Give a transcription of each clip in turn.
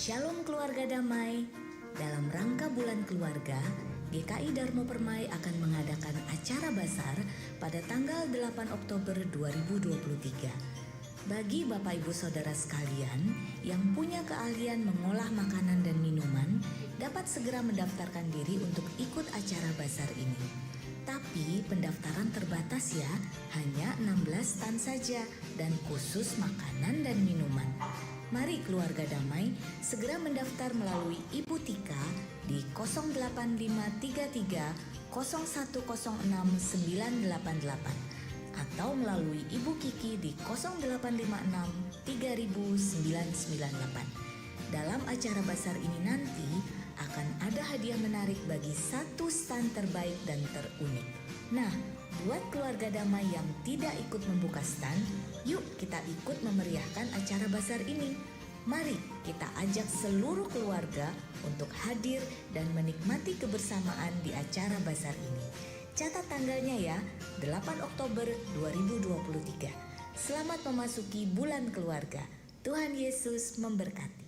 Shalom keluarga damai. Dalam rangka bulan keluarga, GKI Darmo Permai akan mengadakan acara basar pada tanggal 8 Oktober 2023. Bagi Bapak Ibu Saudara sekalian yang punya keahlian mengolah makanan dan minuman, dapat segera mendaftarkan diri untuk ikut acara basar ini. Tapi pendaftaran terbatas ya, hanya 16 stand saja dan khusus makanan dan minuman. Mari keluarga damai segera mendaftar melalui Ibu Tika di 08533 0106 988 atau melalui Ibu Kiki di 0856 3998. Dalam acara basar ini nanti akan ada hadiah menarik bagi satu stand terbaik dan terunik. Nah, buat keluarga damai yang tidak ikut membuka stand, yuk kita ikut memeriahkan acara basar ini. Mari kita ajak seluruh keluarga untuk hadir dan menikmati kebersamaan di acara basar ini. Catat tanggalnya ya, 8 Oktober 2023. Selamat memasuki bulan keluarga. Tuhan Yesus memberkati.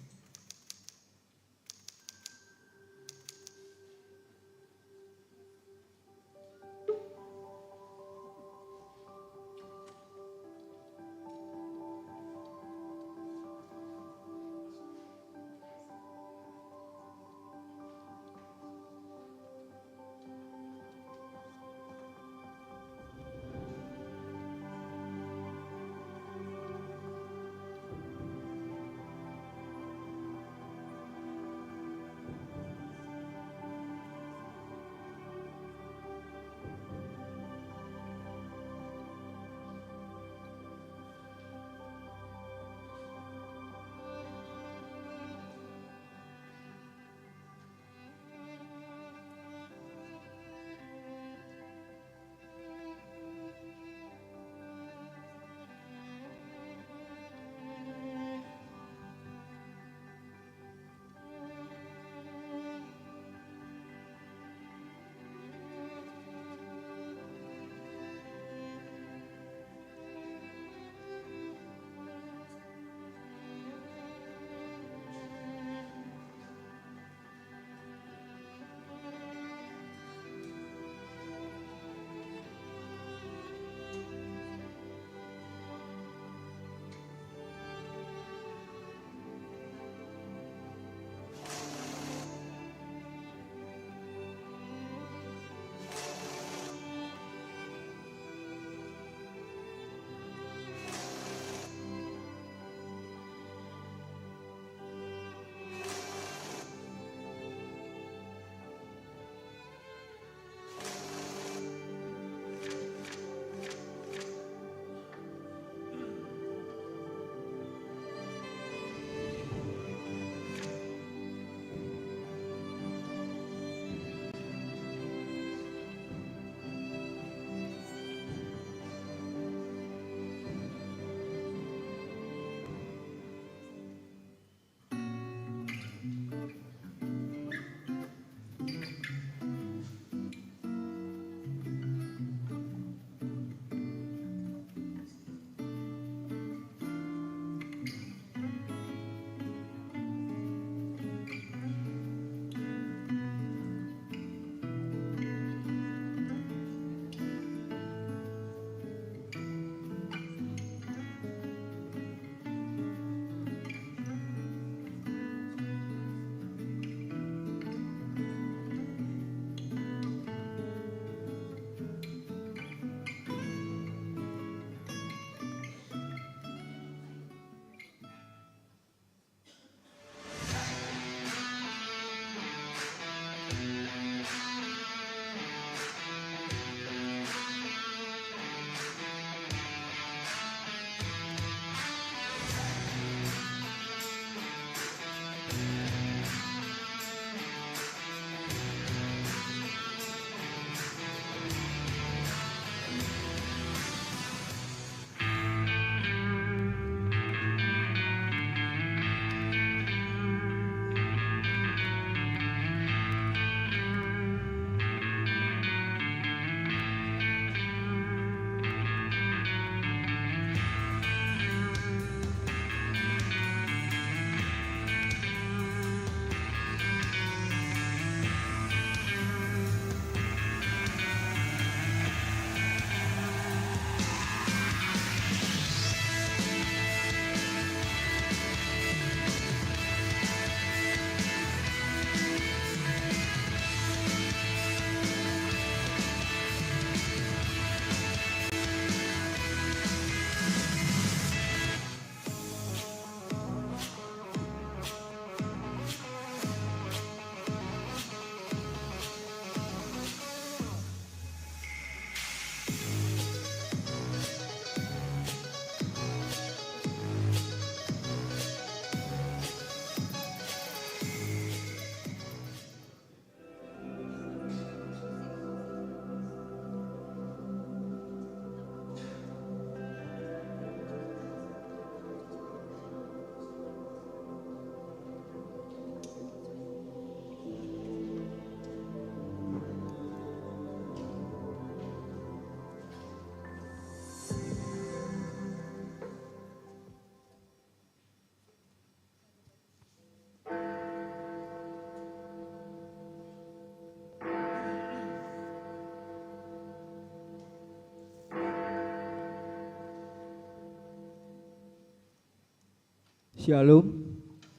Shalom.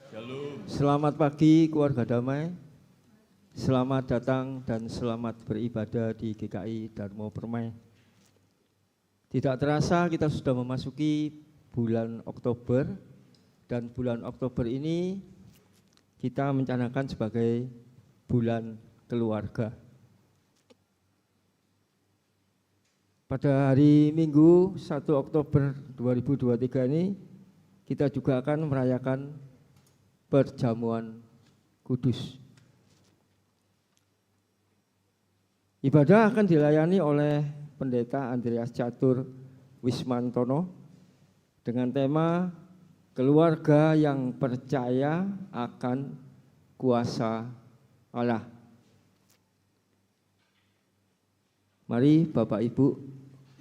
Shalom. Selamat pagi keluarga damai. Selamat datang dan selamat beribadah di GKI Darmo Permai. Tidak terasa kita sudah memasuki bulan Oktober, dan bulan Oktober ini kita mencanangkan sebagai bulan keluarga. Pada hari Minggu 1 Oktober 2023 ini kita juga akan merayakan perjamuan kudus. Ibadah akan dilayani oleh Pendeta Andreas Catur Wismantono dengan tema keluarga yang percaya akan kuasa Allah. Mari Bapak Ibu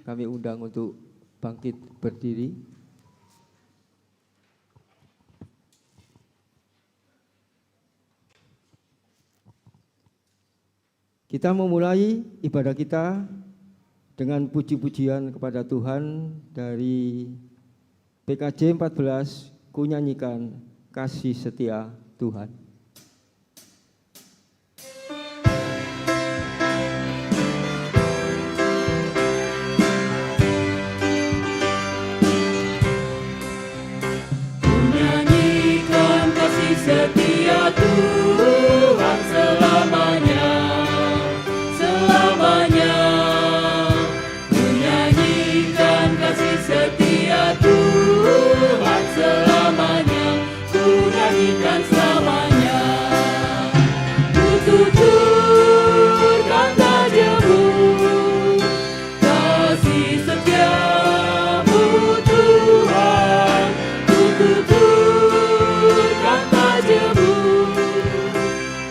kami undang untuk bangkit berdiri. Kita memulai ibadah kita dengan puji-pujian kepada Tuhan dari PKJ 14, ku nyanyikan kasih setia Tuhan. Ku nyanyikan kasih setia Tuhan selamanya. Tuhan selamanya, ku nyanyikan selamanya. Ku tuturkan tajamu, kasih setiamu Tuhan. Ku tuturkan tajamu,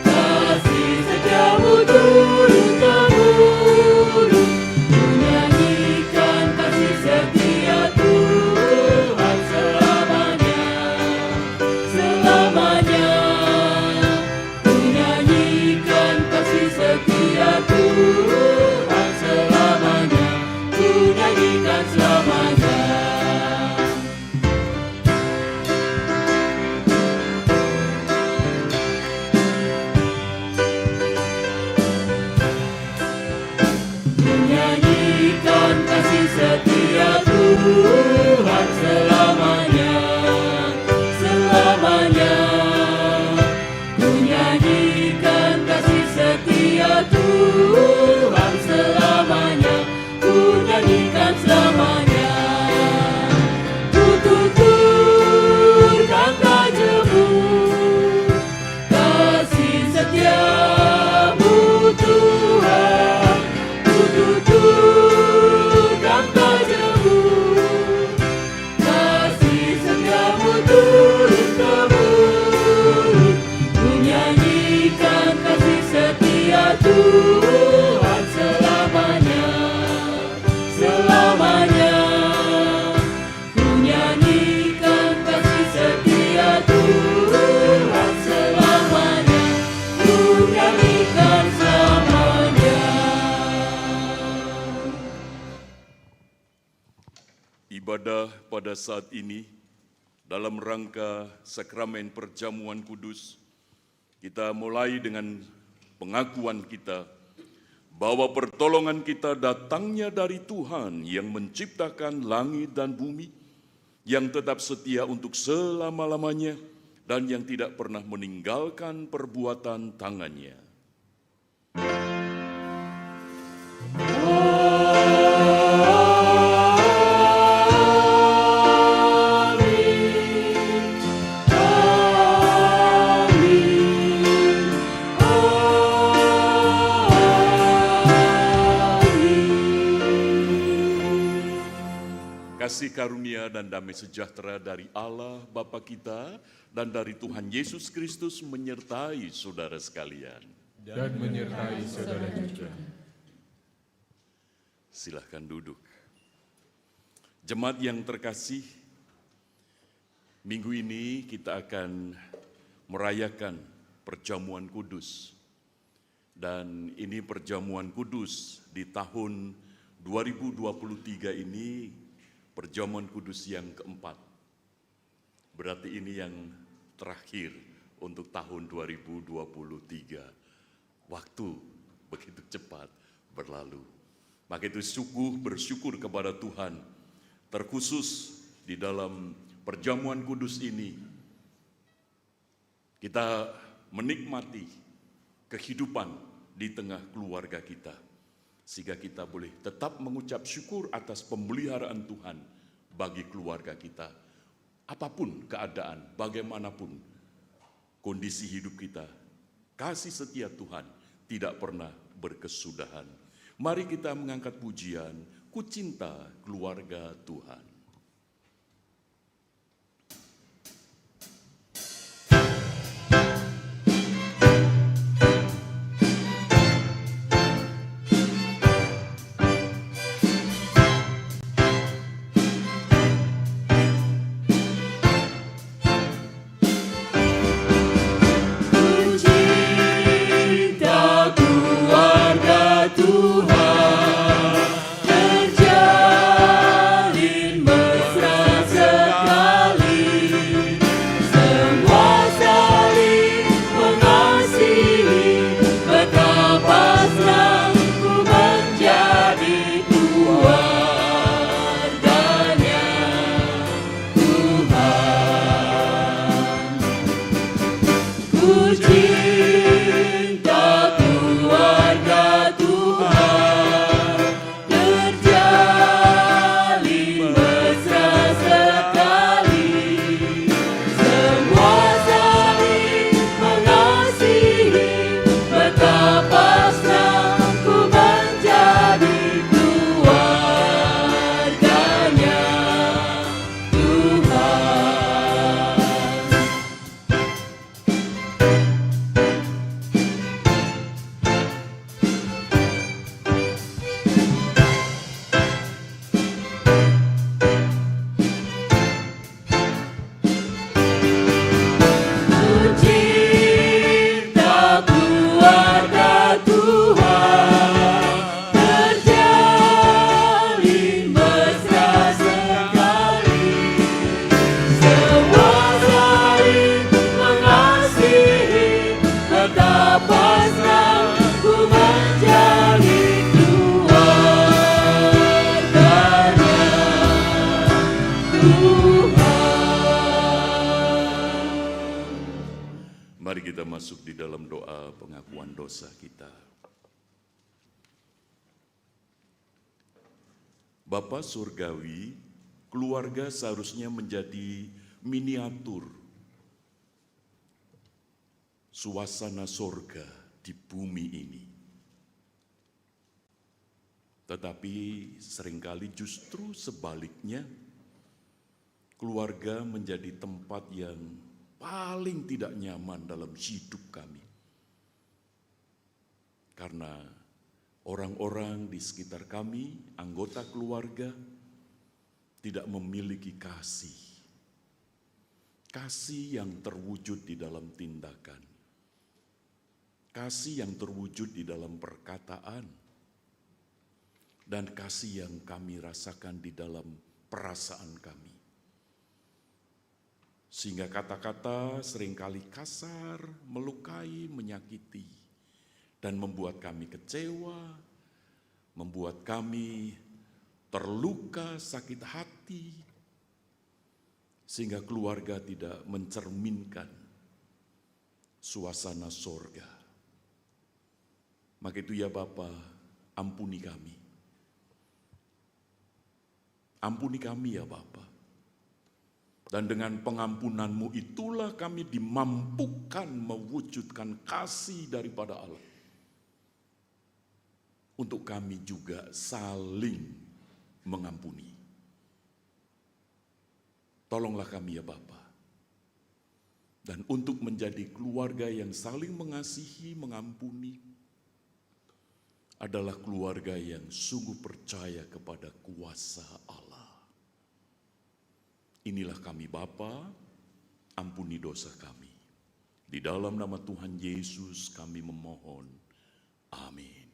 kasih setiamu turun-temurun. Ku nyanyikan kasih setia Tuhan selamanya. Ku nyanyikan kasih setia Tuhan selamanya. Ku nyanyikan selamanya. Ku nyanyikan kasih setia Tuhan selamanya. Ku nyanyikan kasih setia Tuhan selamanya. Ku nyanyikan selamanya. Ku tuturkan tajamu, kasih setiamu Tuhan. Ku tuturkan tajamu, kasih setiamu turun-temurun. Ku nyanyikan kasih setia Tuhan selamanya. Ku nyanyikan kasih setia Tuhan selamanya. Ku nyanyikan selamanya. Ibadah pada saat ini dalam rangka sakramen perjamuan kudus, kita mulai dengan pengakuan kita bahwa pertolongan kita datangnya dari Tuhan yang menciptakan langit dan bumi, yang tetap setia untuk selama-lamanya dan yang tidak pernah meninggalkan perbuatan tangannya. Kasih karunia dan damai sejahtera dari Allah Bapa kita dan dari Tuhan Yesus Kristus menyertai saudara sekalian. Dan menyertai saudara juga. Silahkan duduk. Jemaat yang terkasih, minggu ini kita akan merayakan perjamuan kudus. Dan ini perjamuan kudus di tahun 2023 ini perjamuan kudus yang keempat. Berarti ini yang terakhir untuk tahun 2023. Waktu begitu cepat berlalu. Maka itu sungguh bersyukur kepada Tuhan, terkhusus di dalam perjamuan kudus ini, kita menikmati kehidupan di tengah keluarga kita, sehingga kita boleh tetap mengucap syukur atas pemeliharaan Tuhan bagi keluarga kita. Apapun keadaan, bagaimanapun kondisi hidup kita, kasih setia Tuhan tidak pernah berkesudahan. Mari kita mengangkat pujian, Ku Cinta Keluarga Tuhan. Mari kita masuk di dalam doa pengakuan dosa kita. Bapa Surgawi, keluarga seharusnya menjadi miniatur suasana sorga di bumi ini. Tetapi seringkali justru sebaliknya, keluarga menjadi tempat yang paling tidak nyaman dalam hidup kami. Karena orang-orang di sekitar kami, anggota keluarga, tidak memiliki kasih. Kasih yang terwujud di dalam tindakan. Kasih yang terwujud di dalam perkataan. Dan kasih yang kami rasakan di dalam perasaan kami. Sehingga kata-kata seringkali kasar, melukai, menyakiti, dan membuat kami kecewa, membuat kami terluka, sakit hati, sehingga keluarga tidak mencerminkan suasana sorga. Maka itu ya Bapa, ampuni kami. Ampuni kami ya Bapa. Dan dengan pengampunan-Mu itulah kami dimampukan mewujudkan kasih daripada Allah. Untuk kami juga saling mengampuni. Tolonglah kami ya Bapa. Dan untuk menjadi keluarga yang saling mengasihi, mengampuni, adalah keluarga yang sungguh percaya kepada kuasa Allah. Inilah kami Bapa, ampuni dosa kami. Di dalam nama Tuhan Yesus kami memohon. Amin.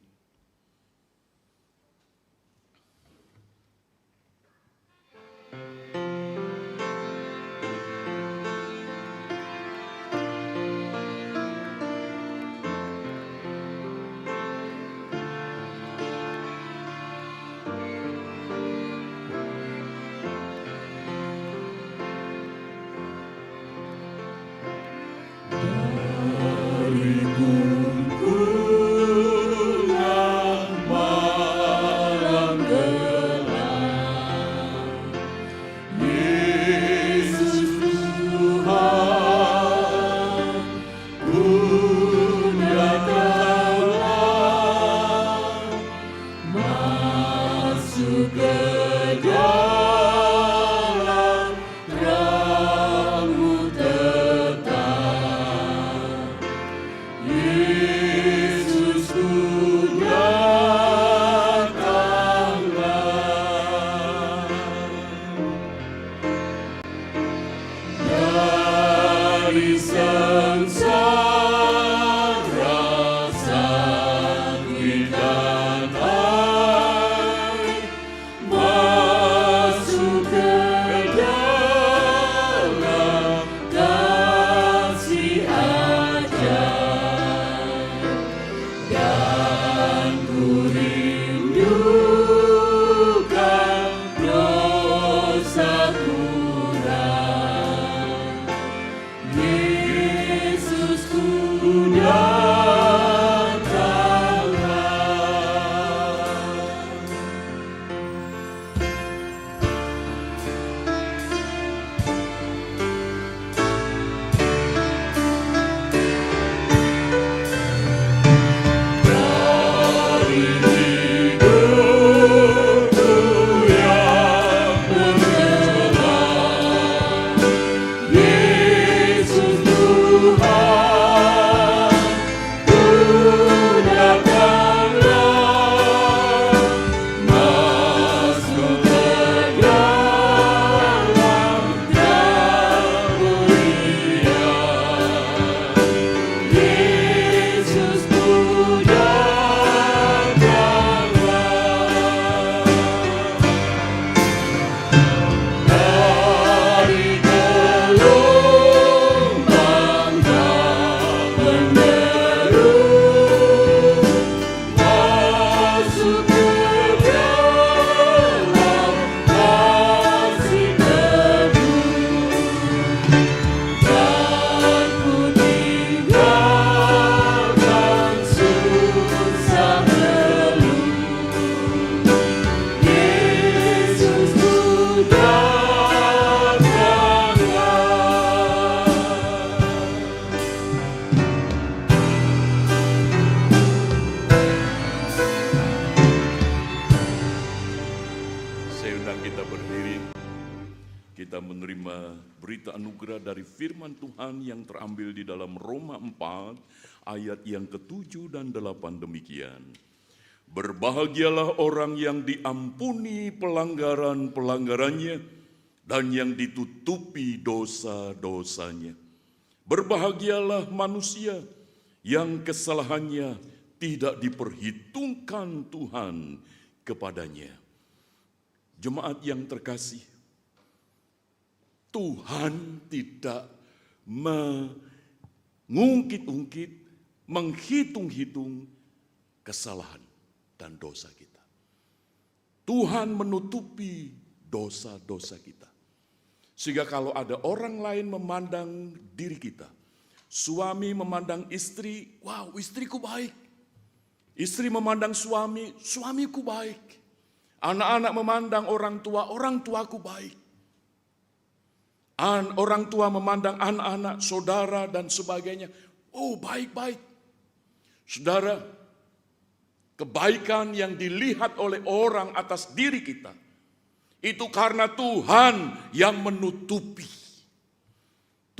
kita berdiri, kita menerima berita anugerah dari firman Tuhan yang terambil di dalam Roma 4 ayat yang ke-7 dan 8 demikian. Berbahagialah orang yang diampuni pelanggaran-pelanggarannya dan yang ditutupi dosa-dosanya. Berbahagialah manusia yang kesalahannya tidak diperhitungkan Tuhan kepadanya. Jemaat yang terkasih, Tuhan tidak mengungkit-ungkit, menghitung-hitung kesalahan dan dosa kita. Tuhan menutupi dosa-dosa kita. Sehingga kalau ada orang lain memandang diri kita, suami memandang istri, wow, istriku baik. Istri memandang suami, suamiku baik. Anak-anak memandang orang tua, orang tuaku baik. Orang tua memandang anak-anak, saudara, dan sebagainya. Oh, baik-baik. Saudara, kebaikan yang dilihat oleh orang atas diri kita, itu karena Tuhan yang menutupi.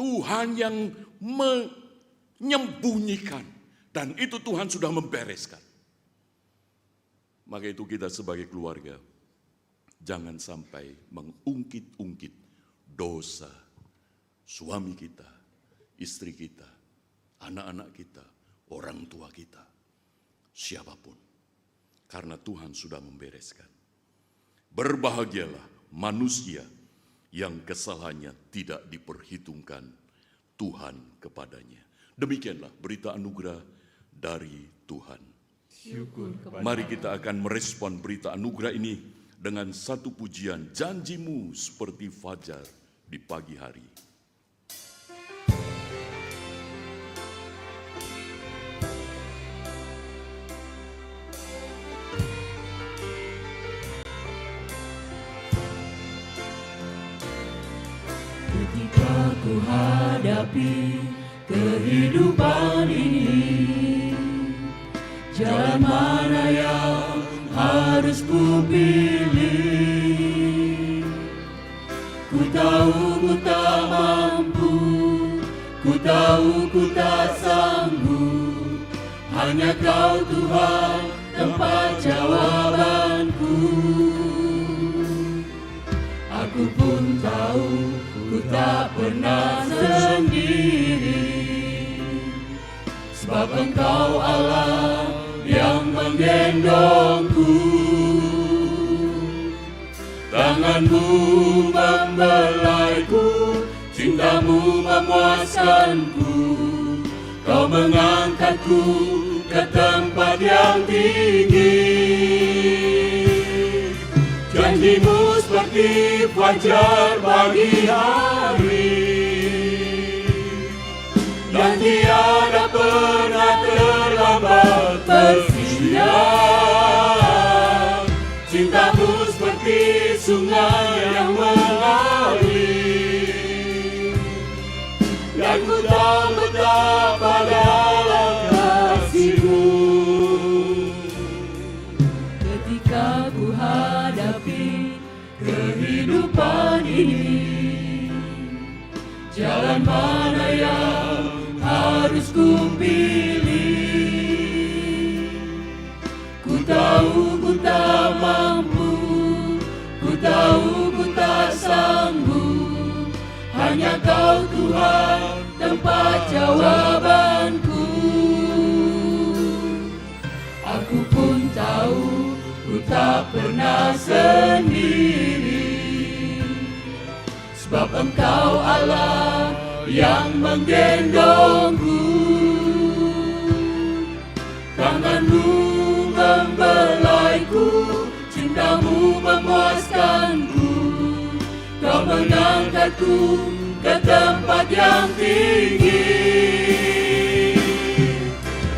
Tuhan yang menyembunyikan. Dan itu Tuhan sudah membereskan. Maka itu kita sebagai keluarga, jangan sampai mengungkit-ungkit dosa suami kita, istri kita, anak-anak kita, orang tua kita, siapapun. Karena Tuhan sudah membereskan. Berbahagialah manusia yang kesalahannya tidak diperhitungkan Tuhan kepadanya. Demikianlah berita anugerah dari Tuhan. Mari kita akan merespon berita anugerah ini dengan satu pujian, janjimu seperti fajar di pagi hari. Ketika ku hadapi kehidupan ini, jalan mana yang harus ku pilih? Ku tahu ku tak mampu, ku tahu ku tak sanggup. Hanya Kau Tuhan tempat jawabanku. Aku pun tahu ku tak pernah sendiri, sebab Engkau Allah yang menggendongku. Tanganmu membelaiku, cintamu memuaskanku. Kau mengangkatku ke tempat yang tinggi. Janjimu seperti fajar pagi hari, dan tiada pernah terlambat bersinar. Cintamu seperti sungai yang mengalir, dan ku tahu betapa dalam kasih-Mu. Ketika ku hadapi kehidupan ini, jalan mana yang harus ku pilih? Ku tahu ku tak mampu, ku tahu ku tak sanggup. Hanya Kau Tuhan tempat jawabanku. Aku pun tahu ku tak pernah sendiri, sebab Engkau Allah yang menggendongku. Tanganmu membelaiku, cintamu memuaskanku. Kau mengangkatku ke tempat yang tinggi.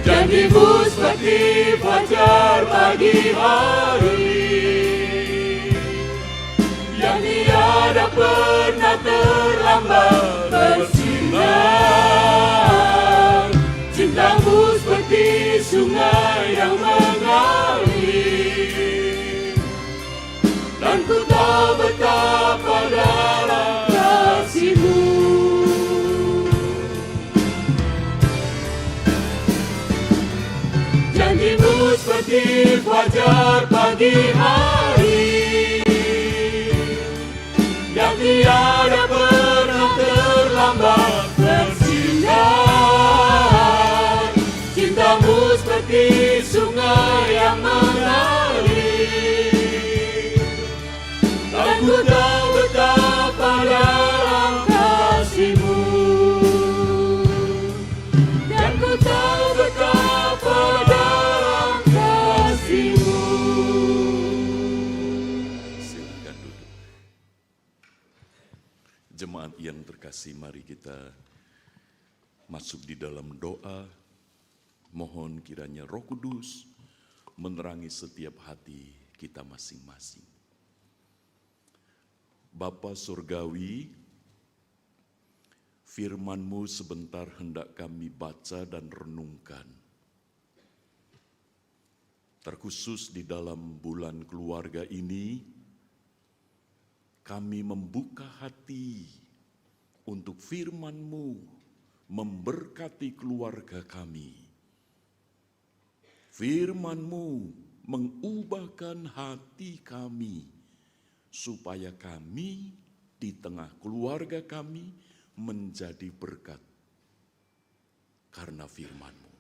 Janjimu seperti fajar pagi hari, yang tiada pernah terlambat bersinar. Cintamu seperti sungai yang mengalir, dan ku tahu seperti fajar pagi hari yang tiada pernah terlambat bersinar. Cintamu seperti sungai yang mengalir, dan ku tahu betapa dalam kasih-Mu, dan ku tahu betapa dalam kasih-Mu. Silakan duduk. Jemaat yang terkasih, mari kita masuk di dalam doa. Mohon kiranya Roh Kudus menerangi setiap hati kita masing-masing. Bapa Surgawi, firman-Mu sebentar hendak kami baca dan renungkan. Terkhusus di dalam bulan keluarga ini, kami membuka hati untuk firman-Mu memberkati keluarga kami. Firman-Mu mengubahkan hati kami, supaya kami di tengah keluarga kami menjadi berkat karena firman-Mu.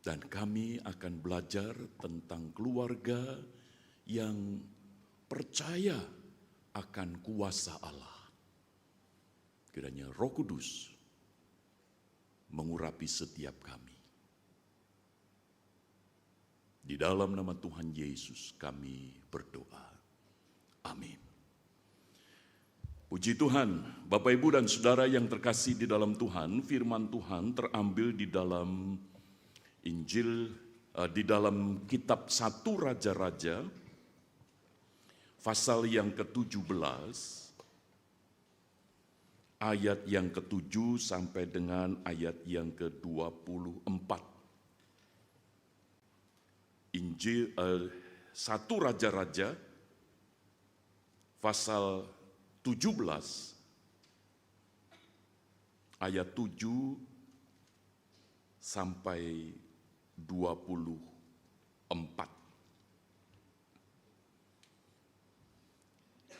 Dan kami akan belajar tentang keluarga yang percaya akan kuasa Allah. Kiranya Roh Kudus mengurapi setiap kami. Di dalam nama Tuhan Yesus kami berdoa. Amin. Puji Tuhan, Bapak Ibu dan Saudara yang terkasih di dalam Tuhan, firman Tuhan terambil di dalam Injil, di dalam kitab 1 Raja-Raja, pasal yang ke-17, ayat yang ke-7 sampai dengan ayat yang ke-24. Injil 1 Raja-Raja pasal 17 ayat 7 sampai 24.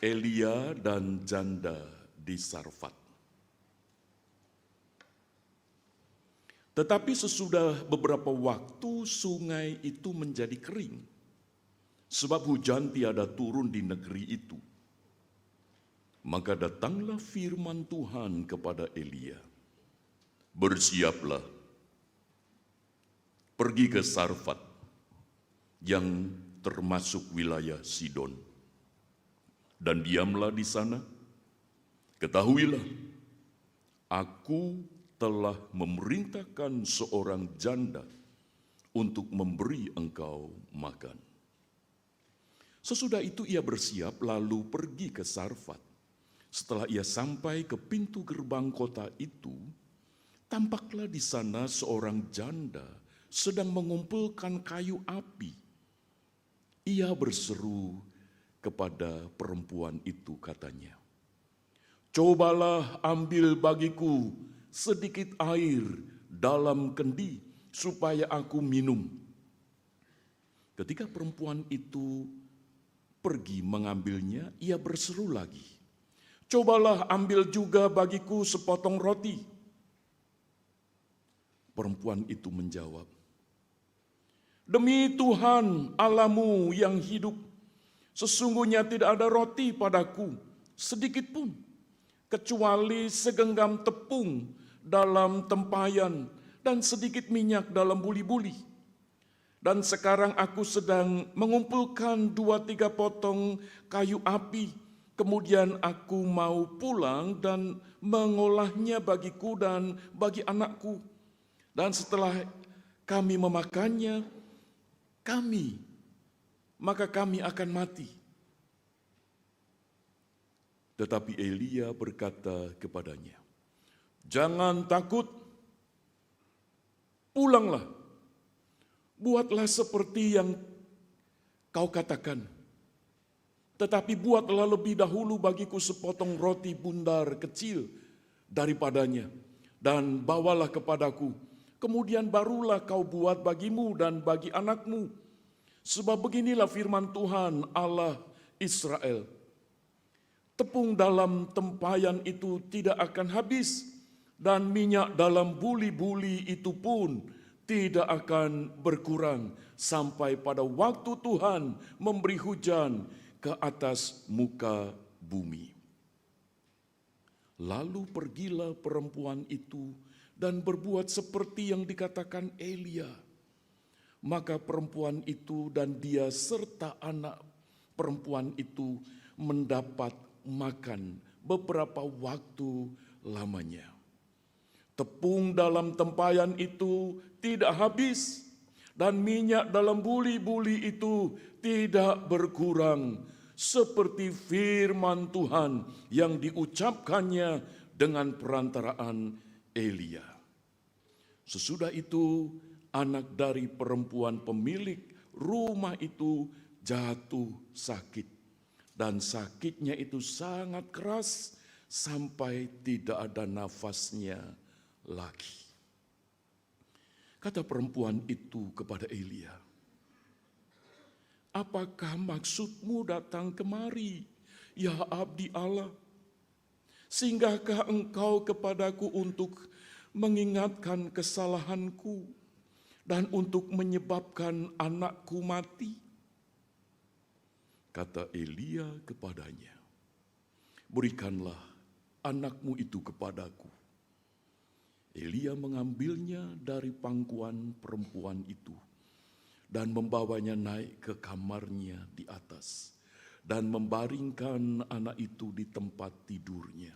Elia dan janda di Sarfat. Tetapi sesudah beberapa waktu sungai itu menjadi kering, sebab hujan tiada turun di negeri itu. Maka datanglah firman Tuhan kepada Elia, "Bersiaplah, pergi ke Sarfat yang termasuk wilayah Sidon, dan diamlah di sana. Ketahuilah, aku telah memerintahkan seorang janda untuk memberi engkau makan." Sesudah itu ia bersiap lalu pergi ke Sarfat. Setelah ia sampai ke pintu gerbang kota itu, tampaklah di sana seorang janda sedang mengumpulkan kayu api. Ia berseru kepada perempuan itu, katanya, "Cobalah ambil bagiku sedikit air dalam kendi supaya aku minum." Ketika perempuan itu pergi mengambilnya, ia berseru lagi, "Cobalah ambil juga bagiku sepotong roti." Perempuan itu menjawab, "Demi Tuhan Allahmu yang hidup, sesungguhnya tidak ada roti padaku sedikit pun, kecuali segenggam tepung dalam tempayan dan sedikit minyak dalam buli-buli. Dan sekarang aku sedang mengumpulkan 2-3 potong kayu api, kemudian aku mau pulang dan mengolahnya bagiku dan bagi anakku. Dan setelah kami memakannya, maka kami akan mati." Tetapi Elia berkata kepadanya, "Jangan takut, pulanglah, buatlah seperti yang kau katakan. Tetapi buatlah lebih dahulu bagiku sepotong roti bundar kecil daripadanya, dan bawalah kepadaku, kemudian barulah kau buat bagimu dan bagi anakmu. Sebab beginilah firman Tuhan Allah Israel, tepung dalam tempayan itu tidak akan habis, dan minyak dalam buli-buli itu pun tidak akan berkurang sampai pada waktu Tuhan memberi hujan ke atas muka bumi. Lalu pergilah perempuan itu dan berbuat seperti yang dikatakan Elia. Maka perempuan itu dan dia serta anak perempuan itu mendapat makan beberapa waktu lamanya. Tepung dalam tempayan itu tidak habis, dan minyak dalam buli-buli itu tidak berkurang, seperti firman Tuhan yang diucapkannya dengan perantaraan Elia. Sesudah itu, anak dari perempuan pemilik rumah itu jatuh sakit, dan sakitnya itu sangat keras sampai tidak ada nafasnya lagi. Kata perempuan itu kepada Elia, apakah maksudmu datang kemari, ya abdi Allah? Singgahkah engkau kepadaku untuk mengingatkan kesalahanku dan untuk menyebabkan anakku mati? Kata Elia kepadanya, berikanlah anakmu itu kepadaku. Elia mengambilnya dari pangkuan perempuan itu dan membawanya naik ke kamarnya di atas dan membaringkan anak itu di tempat tidurnya.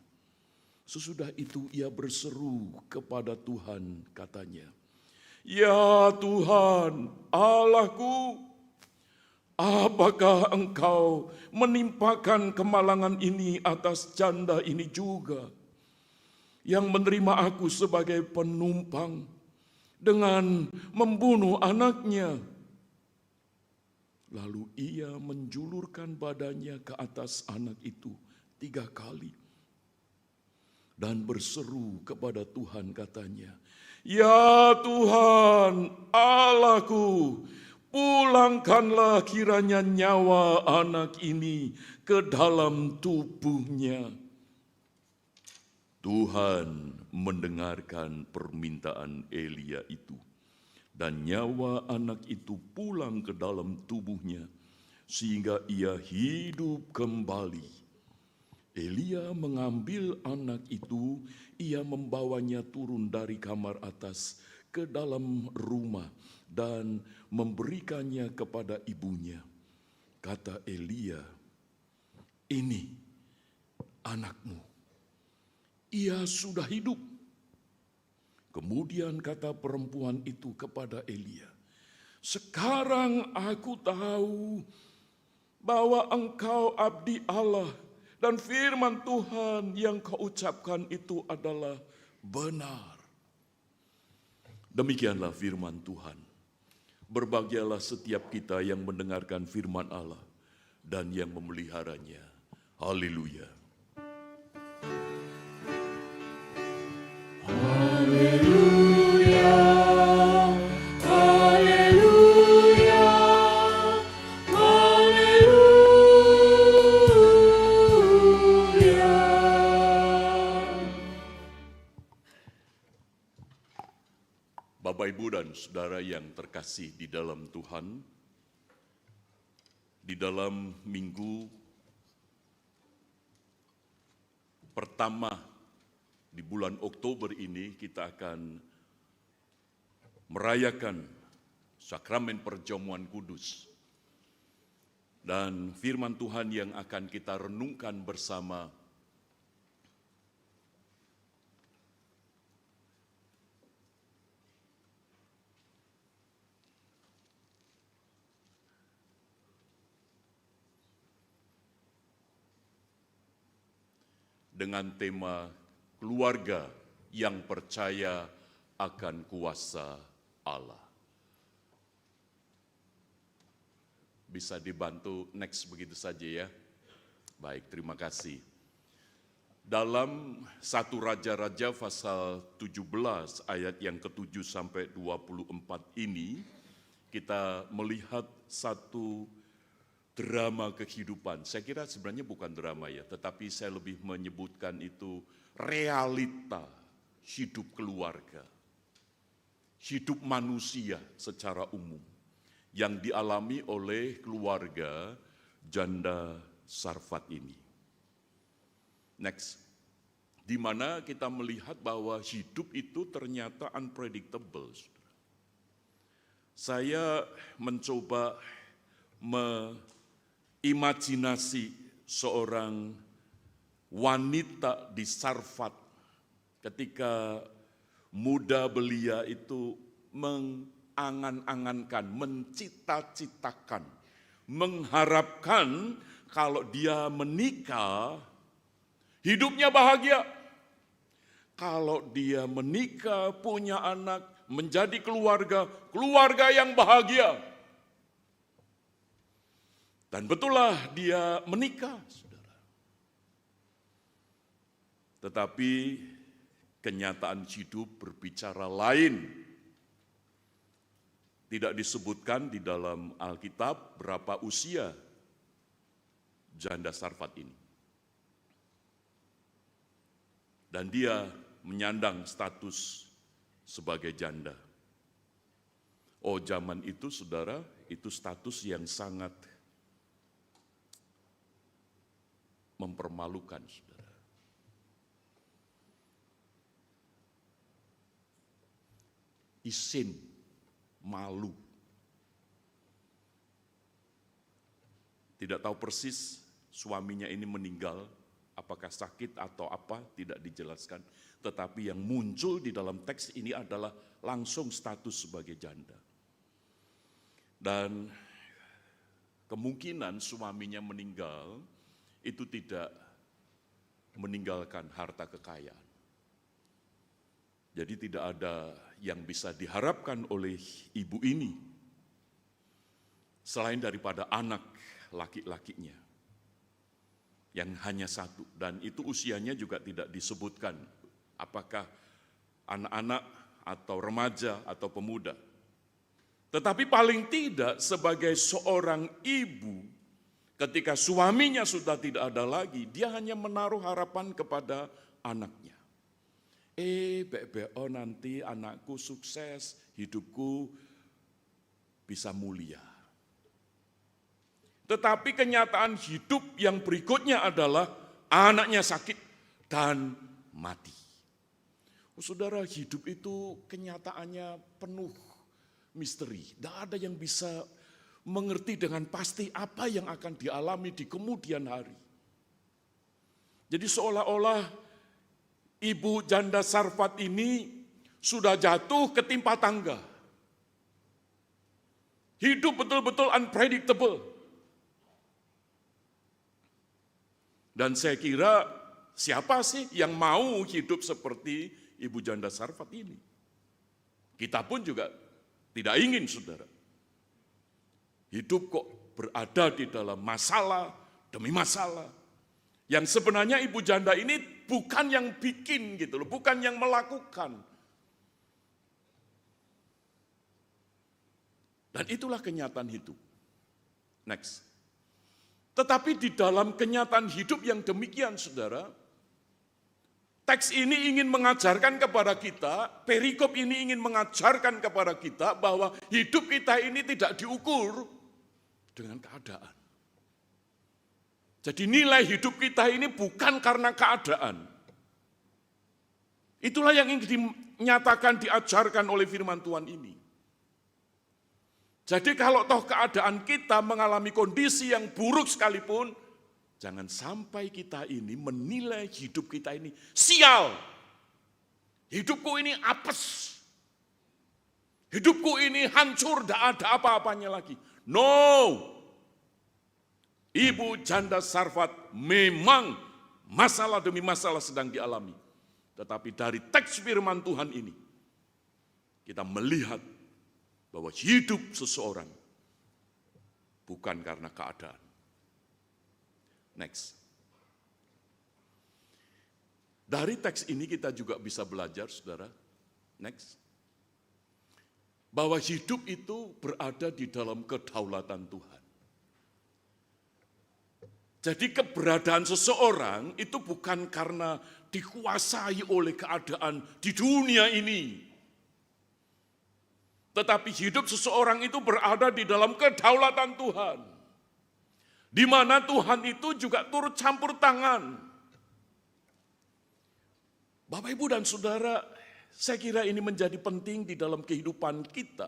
Sesudah itu ia berseru kepada Tuhan, katanya, "Ya Tuhan, Allahku, apakah engkau menimpakan kemalangan ini atas janda ini juga, yang menerima aku sebagai penumpang dengan membunuh anaknya?" Lalu ia menjulurkan badannya ke atas anak itu 3 kali dan berseru kepada Tuhan, katanya, "Ya Tuhan, Allahku, pulangkanlah kiranya nyawa anak ini ke dalam tubuhnya." Tuhan mendengarkan permintaan Elia itu, dan nyawa anak itu pulang ke dalam tubuhnya, sehingga ia hidup kembali. Elia mengambil anak itu, ia membawanya turun dari kamar atas ke dalam rumah dan memberikannya kepada ibunya. Kata Elia, "Ini anakmu. Ia sudah hidup." Kemudian kata perempuan itu kepada Elia, "Sekarang aku tahu bahwa engkau abdi Allah dan firman Tuhan yang kau ucapkan itu adalah benar." Demikianlah firman Tuhan. Berbahagialah setiap kita yang mendengarkan firman Allah dan yang memeliharanya. Haleluya. Haleluya, haleluya, haleluya. Bapak, Ibu, dan Saudara yang terkasih di dalam Tuhan, di dalam minggu pertama di bulan Oktober ini kita akan merayakan sakramen perjamuan kudus. Dan firman Tuhan yang akan kita renungkan bersama dengan tema keluarga yang percaya akan kuasa Allah. Bisa dibantu next begitu saja ya. Baik, terima kasih. Dalam 1 Raja-Raja pasal 17 ayat yang ke-7 sampai 24 ini, kita melihat satu drama kehidupan. Saya kira sebenarnya bukan drama ya, tetapi saya lebih menyebutkan itu realita hidup keluarga, hidup manusia secara umum yang dialami oleh keluarga janda Sarfat ini. Next, di mana kita melihat bahwa hidup itu ternyata unpredictable. Saya mencoba imajinasi seorang wanita di Sarfat ketika muda belia itu mengangan-angankan, mencita-citakan, mengharapkan kalau dia menikah, hidupnya bahagia. Kalau dia menikah, punya anak, menjadi keluarga yang bahagia. Dan betullah dia menikah, saudara. Tetapi kenyataan hidup berbicara lain. Tidak disebutkan di dalam Alkitab berapa usia janda Sarfat ini. Dan dia menyandang status sebagai janda. Oh, zaman itu saudara, itu status yang sangat mempermalukan, saudara. Isin, malu. Tidak tahu persis suaminya ini meninggal, apakah sakit atau apa, tidak dijelaskan. Tetapi yang muncul di dalam teks ini adalah langsung status sebagai janda. Dan kemungkinan suaminya meninggal itu tidak meninggalkan harta kekayaan. Jadi tidak ada yang bisa diharapkan oleh ibu ini selain daripada anak laki-lakinya yang hanya satu, dan itu usianya juga tidak disebutkan apakah anak-anak atau remaja atau pemuda. Tetapi paling tidak sebagai seorang ibu, ketika suaminya sudah tidak ada lagi, dia hanya menaruh harapan kepada anaknya. Bebe, nanti anakku sukses, hidupku bisa mulia. Tetapi kenyataan hidup yang berikutnya adalah anaknya sakit dan mati. Saudara, hidup itu kenyataannya penuh misteri. Tidak ada yang bisa mengerti dengan pasti apa yang akan dialami di kemudian hari. Jadi seolah-olah ibu janda Sarfat ini sudah jatuh ketimpa tangga. Hidup betul-betul unpredictable. Dan saya kira siapa sih yang mau hidup seperti ibu janda Sarfat ini? Kita pun juga tidak ingin, saudara. Hidup kok berada di dalam masalah demi masalah. Yang sebenarnya ibu janda ini bukan yang bikin gitu loh, bukan yang melakukan. Dan itulah kenyataan hidup. Next. Tetapi di dalam kenyataan hidup yang demikian, saudara, teks ini ingin mengajarkan kepada kita, perikop ini ingin mengajarkan kepada kita bahwa hidup kita ini tidak diukur dengan keadaan. Jadi nilai hidup kita ini bukan karena keadaan. Itulah yang ingin dinyatakan, diajarkan oleh firman Tuhan ini. Jadi kalau toh keadaan kita mengalami kondisi yang buruk sekalipun, jangan sampai kita ini menilai hidup kita ini sial. Hidupku ini apes. Hidupku ini hancur, tidak ada apa-apanya lagi. No. Ibu janda Sarfat memang masalah demi masalah sedang dialami. Tetapi dari teks firman Tuhan ini, kita melihat bahwa hidup seseorang bukan karena keadaan. Next. Dari teks ini kita juga bisa belajar, saudara. Next. Bahwa hidup itu berada di dalam kedaulatan Tuhan. Jadi keberadaan seseorang itu bukan karena dikuasai oleh keadaan di dunia ini. Tetapi hidup seseorang itu berada di dalam kedaulatan Tuhan. Di mana Tuhan itu juga turut campur tangan. Bapak, Ibu, dan Saudara, saya kira ini menjadi penting di dalam kehidupan kita,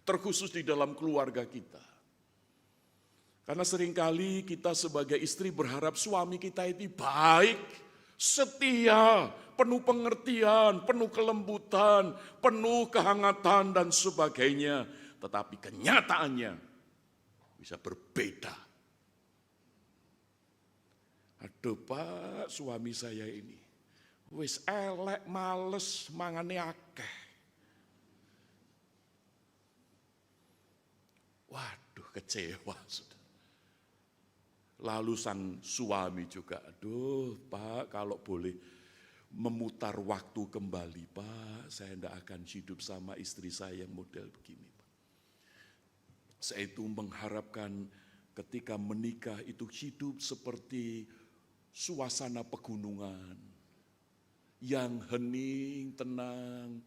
terkhusus di dalam keluarga kita. Karena seringkali kita sebagai istri berharap suami kita itu baik, setia, penuh pengertian, penuh kelembutan, penuh kehangatan dan sebagainya. Tetapi kenyataannya bisa berbeda. Aduh Pak, suami saya ini wis elek, males, mangane akeh. Waduh, kecewa sudah. Lalu sang suami juga, aduh Pak, kalau boleh memutar waktu kembali Pak, saya tidak akan hidup sama istri saya yang model begini Pak. Saya itu mengharapkan ketika menikah itu hidup seperti suasana pegunungan yang hening, tenang,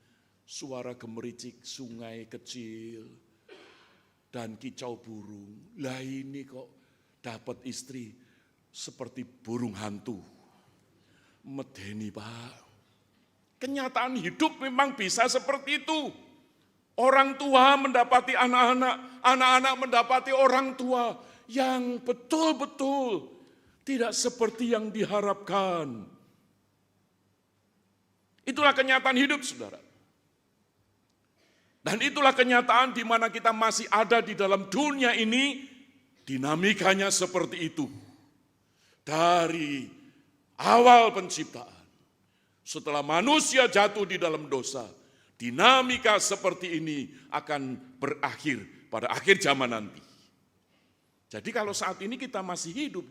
suara gemericik sungai kecil, dan kicau burung. Lah ini kok dapat istri seperti burung hantu. Medeni Pak. Kenyataan hidup memang bisa seperti itu. Orang tua mendapati anak-anak, anak-anak mendapati orang tua yang betul-betul tidak seperti yang diharapkan. Itulah kenyataan hidup, saudara. Dan itulah kenyataan di mana kita masih ada di dalam dunia ini, dinamikanya seperti itu. Dari awal penciptaan, setelah manusia jatuh di dalam dosa, dinamika seperti ini akan berakhir pada akhir zaman nanti. Jadi kalau saat ini kita masih hidup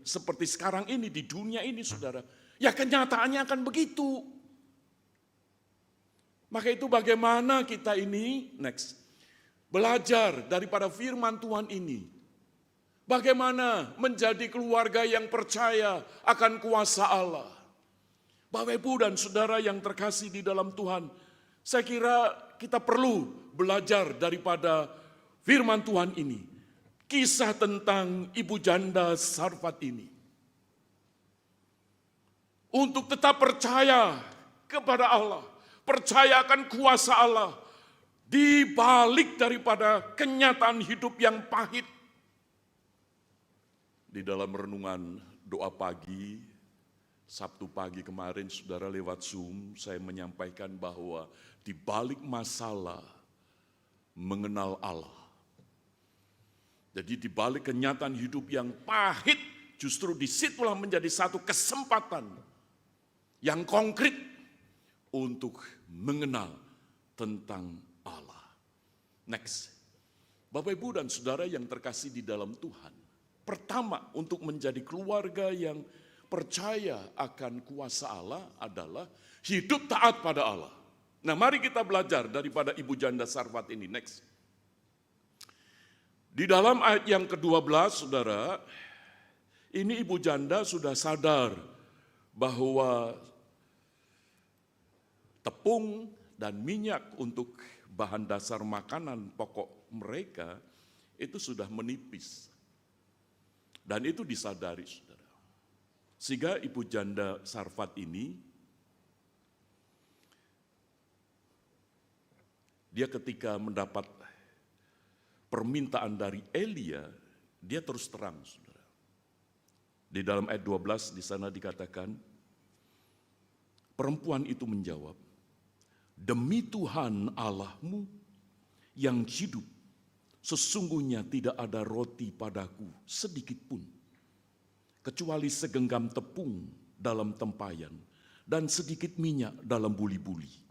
seperti sekarang ini di dunia ini, saudara, ya kenyataannya akan begitu. Maka itu bagaimana kita ini belajar daripada firman Tuhan ini. Bagaimana menjadi keluarga yang percaya akan kuasa Allah. Bapak, Ibu, dan Saudara yang terkasih di dalam Tuhan, saya kira kita perlu belajar daripada firman Tuhan ini. Kisah tentang ibu janda Sarfat ini. Untuk tetap percaya kepada Allah, percaya akan kuasa Allah, di balik daripada kenyataan hidup yang pahit. Di dalam renungan doa pagi, Sabtu pagi kemarin, saudara, lewat Zoom, saya menyampaikan bahwa di balik masalah mengenal Allah. Jadi di balik kenyataan hidup yang pahit, justru disitulah menjadi satu kesempatan yang konkret untuk mengenal tentang Allah. Next. Bapak, Ibu, dan Saudara yang terkasih di dalam Tuhan. Pertama, untuk menjadi keluarga yang percaya akan kuasa Allah adalah hidup taat pada Allah. Nah, mari kita belajar daripada ibu janda Sarfat ini. Next. Di dalam ayat yang ke-12, saudara, ini ibu janda sudah sadar bahwa tepung dan minyak untuk bahan dasar makanan pokok mereka itu sudah menipis. Dan itu disadari, saudara. Sehingga ibu janda Sarfat ini, dia ketika mendapat permintaan dari Elia, dia terus terang, saudara. Di dalam ayat 12 di sana dikatakan, perempuan itu menjawab, demi Tuhan Allahmu yang hidup, sesungguhnya tidak ada roti padaku sedikit pun, kecuali segenggam tepung dalam tempayan dan sedikit minyak dalam buli-buli.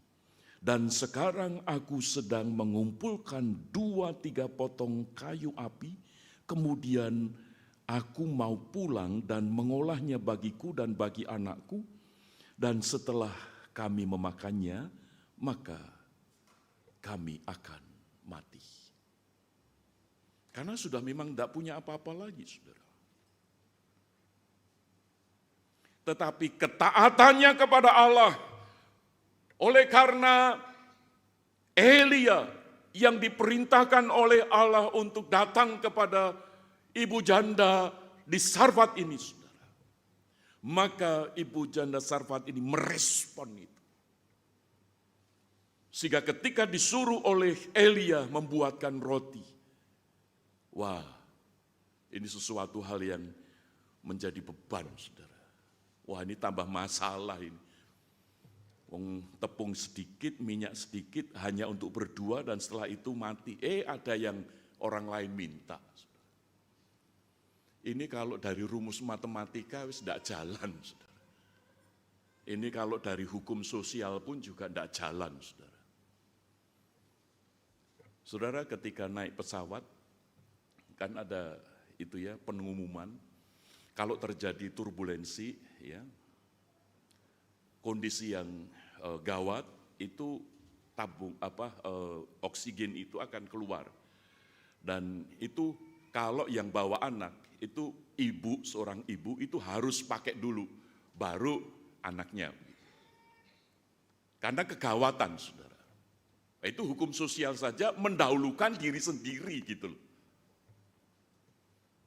Dan sekarang aku sedang mengumpulkan 2-3 potong kayu api, kemudian Aku mau pulang dan mengolahnya bagiku dan bagi anakku, dan setelah kami memakannya, maka kami akan mati. Karena sudah memang tidak punya apa-apa lagi, saudara. Tetapi ketaatannya kepada Allah, oleh karena Elia yang diperintahkan oleh Allah untuk datang kepada ibu janda di Sarfat ini, saudara. Maka ibu janda Sarfat ini merespon itu. Sehingga ketika disuruh oleh Elia membuatkan roti, wah, ini sesuatu hal yang menjadi beban, saudara. Wah, ini tambah masalah ini. Tepung sedikit, minyak sedikit, hanya untuk berdua dan setelah itu mati. Ada yang orang lain minta. Ini kalau dari rumus matematika wis tidak jalan, saudara. Ini kalau dari hukum sosial pun juga tidak jalan, saudara. Saudara, ketika naik pesawat, kan ada itu ya pengumuman, kalau terjadi turbulensi, ya, kondisi yang gawat, itu oksigen itu akan keluar. Dan itu kalau yang bawa anak, itu seorang ibu itu harus pakai dulu, baru anaknya. Karena kegawatan, saudara. Itu hukum sosial saja mendahulukan diri sendiri gitu loh.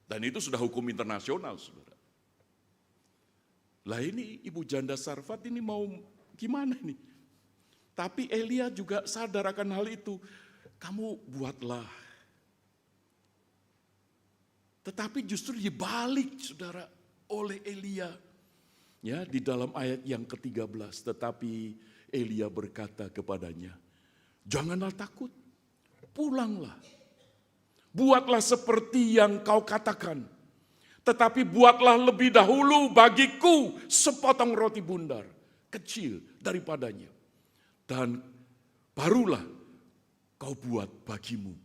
Dan itu sudah hukum internasional, saudara. Lah ini ibu janda Sarfat ini mau gimana nih? Tapi Elia juga sadar akan hal itu. Kamu buatlah. Tetapi justru dibalik, saudara, oleh Elia. Ya, di dalam ayat yang ke-13, tetapi Elia berkata kepadanya, janganlah takut, pulanglah. Buatlah seperti yang kau katakan, tetapi buatlah lebih dahulu bagiku sepotong roti bundar, kecil daripadanya. Dan barulah kau buat bagimu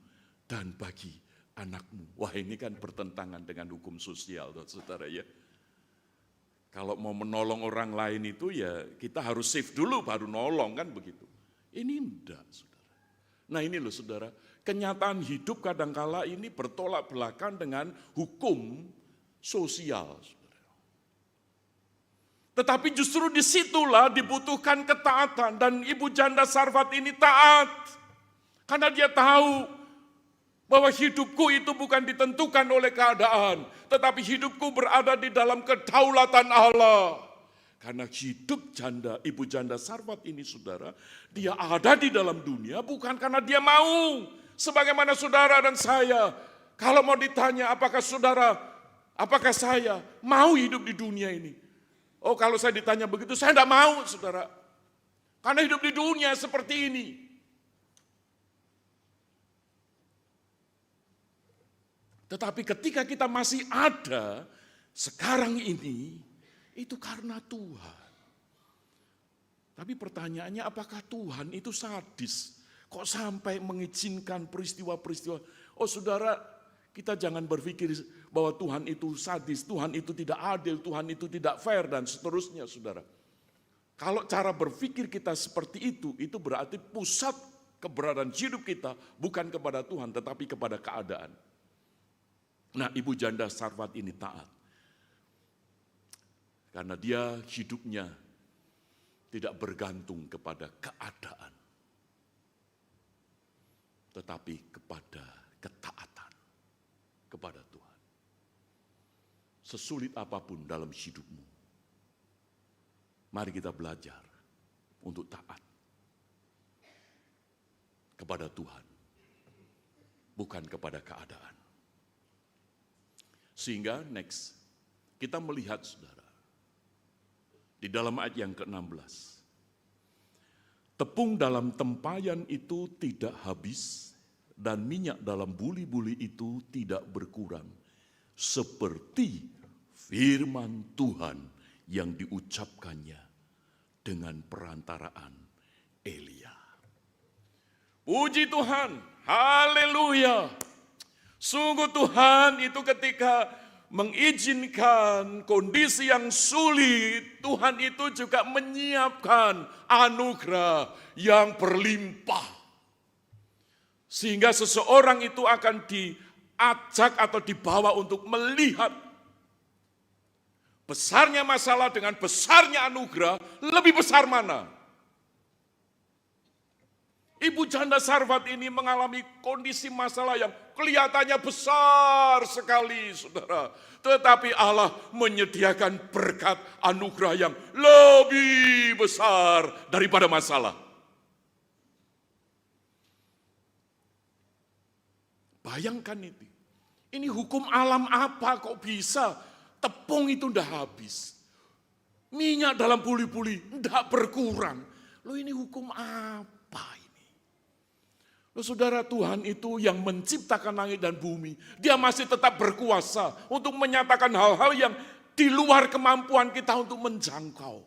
dan bagi anakmu. Wah, ini kan bertentangan dengan hukum sosial, saudara ya. Kalau mau menolong orang lain itu ya kita harus save dulu baru nolong, kan begitu. Ini enggak, saudara. Nah ini loh, saudara, kenyataan hidup kadangkala ini bertolak belakang dengan hukum sosial, saudara. Tetapi justru disitulah dibutuhkan ketaatan, dan ibu janda Sarfat ini taat. Karena dia tahu bahwa hidupku itu bukan ditentukan oleh keadaan, tetapi hidupku berada di dalam kedaulatan Allah. Karena hidup ibu janda Sarfat ini, saudara, dia ada di dalam dunia bukan karena dia mau. Sebagaimana saudara dan saya, kalau mau ditanya apakah saya mau hidup di dunia ini? Oh, kalau saya ditanya begitu, saya tidak mau, saudara. Karena hidup di dunia seperti ini. Tetapi ketika kita masih ada sekarang ini, itu karena Tuhan. Tapi pertanyaannya, apakah Tuhan itu sadis? Kok sampai mengizinkan peristiwa-peristiwa? Oh saudara, kita jangan berpikir bahwa Tuhan itu sadis, Tuhan itu tidak adil, Tuhan itu tidak fair, dan seterusnya, saudara. Kalau cara berpikir kita seperti itu berarti pusat keberadaan hidup kita bukan kepada Tuhan, tetapi kepada keadaan. Nah, ibu janda Sarfat ini taat. Karena dia hidupnya tidak bergantung kepada keadaan, tetapi kepada ketaatan kepada Tuhan. Sesulit apapun dalam hidupmu, mari kita belajar untuk taat kepada Tuhan, bukan kepada keadaan. Sehingga next, kita melihat, saudara, di dalam ayat yang ke-16. Tepung dalam tempayan itu tidak habis, dan minyak dalam buli-buli itu tidak berkurang, seperti firman Tuhan yang diucapkannya dengan perantaraan Elia. Puji Tuhan, haleluya. Sungguh Tuhan itu ketika mengizinkan kondisi yang sulit, Tuhan itu juga menyiapkan anugerah yang berlimpah. Sehingga seseorang itu akan diajak atau dibawa untuk melihat besarnya masalah dengan besarnya anugerah, lebih besar mana? Ibu janda Sarfat ini mengalami kondisi masalah yang kelihatannya besar sekali, saudara. Tetapi Allah menyediakan berkat anugerah yang lebih besar daripada masalah. Bayangkan itu. Ini hukum alam apa kok bisa? Tepung itu ndak habis. Minyak dalam puli-puli ndak berkurang. Loh, ini hukum apa? Saudara, Tuhan itu yang menciptakan langit dan bumi. Dia masih tetap berkuasa untuk menyatakan hal-hal yang di luar kemampuan kita untuk menjangkau.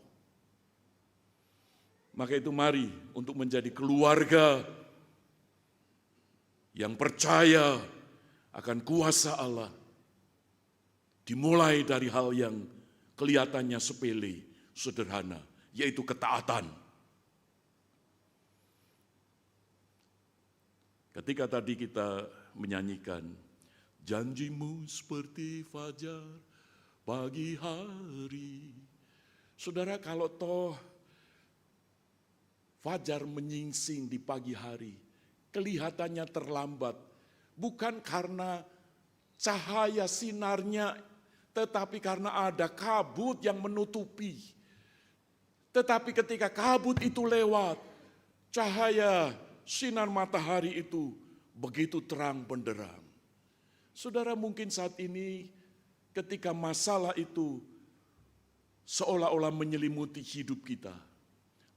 Maka itu mari untuk menjadi keluarga yang percaya akan kuasa Allah. Dimulai dari hal yang kelihatannya sepele, sederhana, yaitu ketaatan. Ketika tadi kita menyanyikan, janjimu seperti fajar pagi hari. Saudara, kalau toh fajar menyingsing di pagi hari, kelihatannya terlambat, bukan karena cahaya sinarnya, tetapi karena ada kabut yang menutupi. Tetapi ketika kabut itu lewat, cahaya sinar matahari itu begitu terang benderang. Saudara, mungkin saat ini ketika masalah itu seolah-olah menyelimuti hidup kita.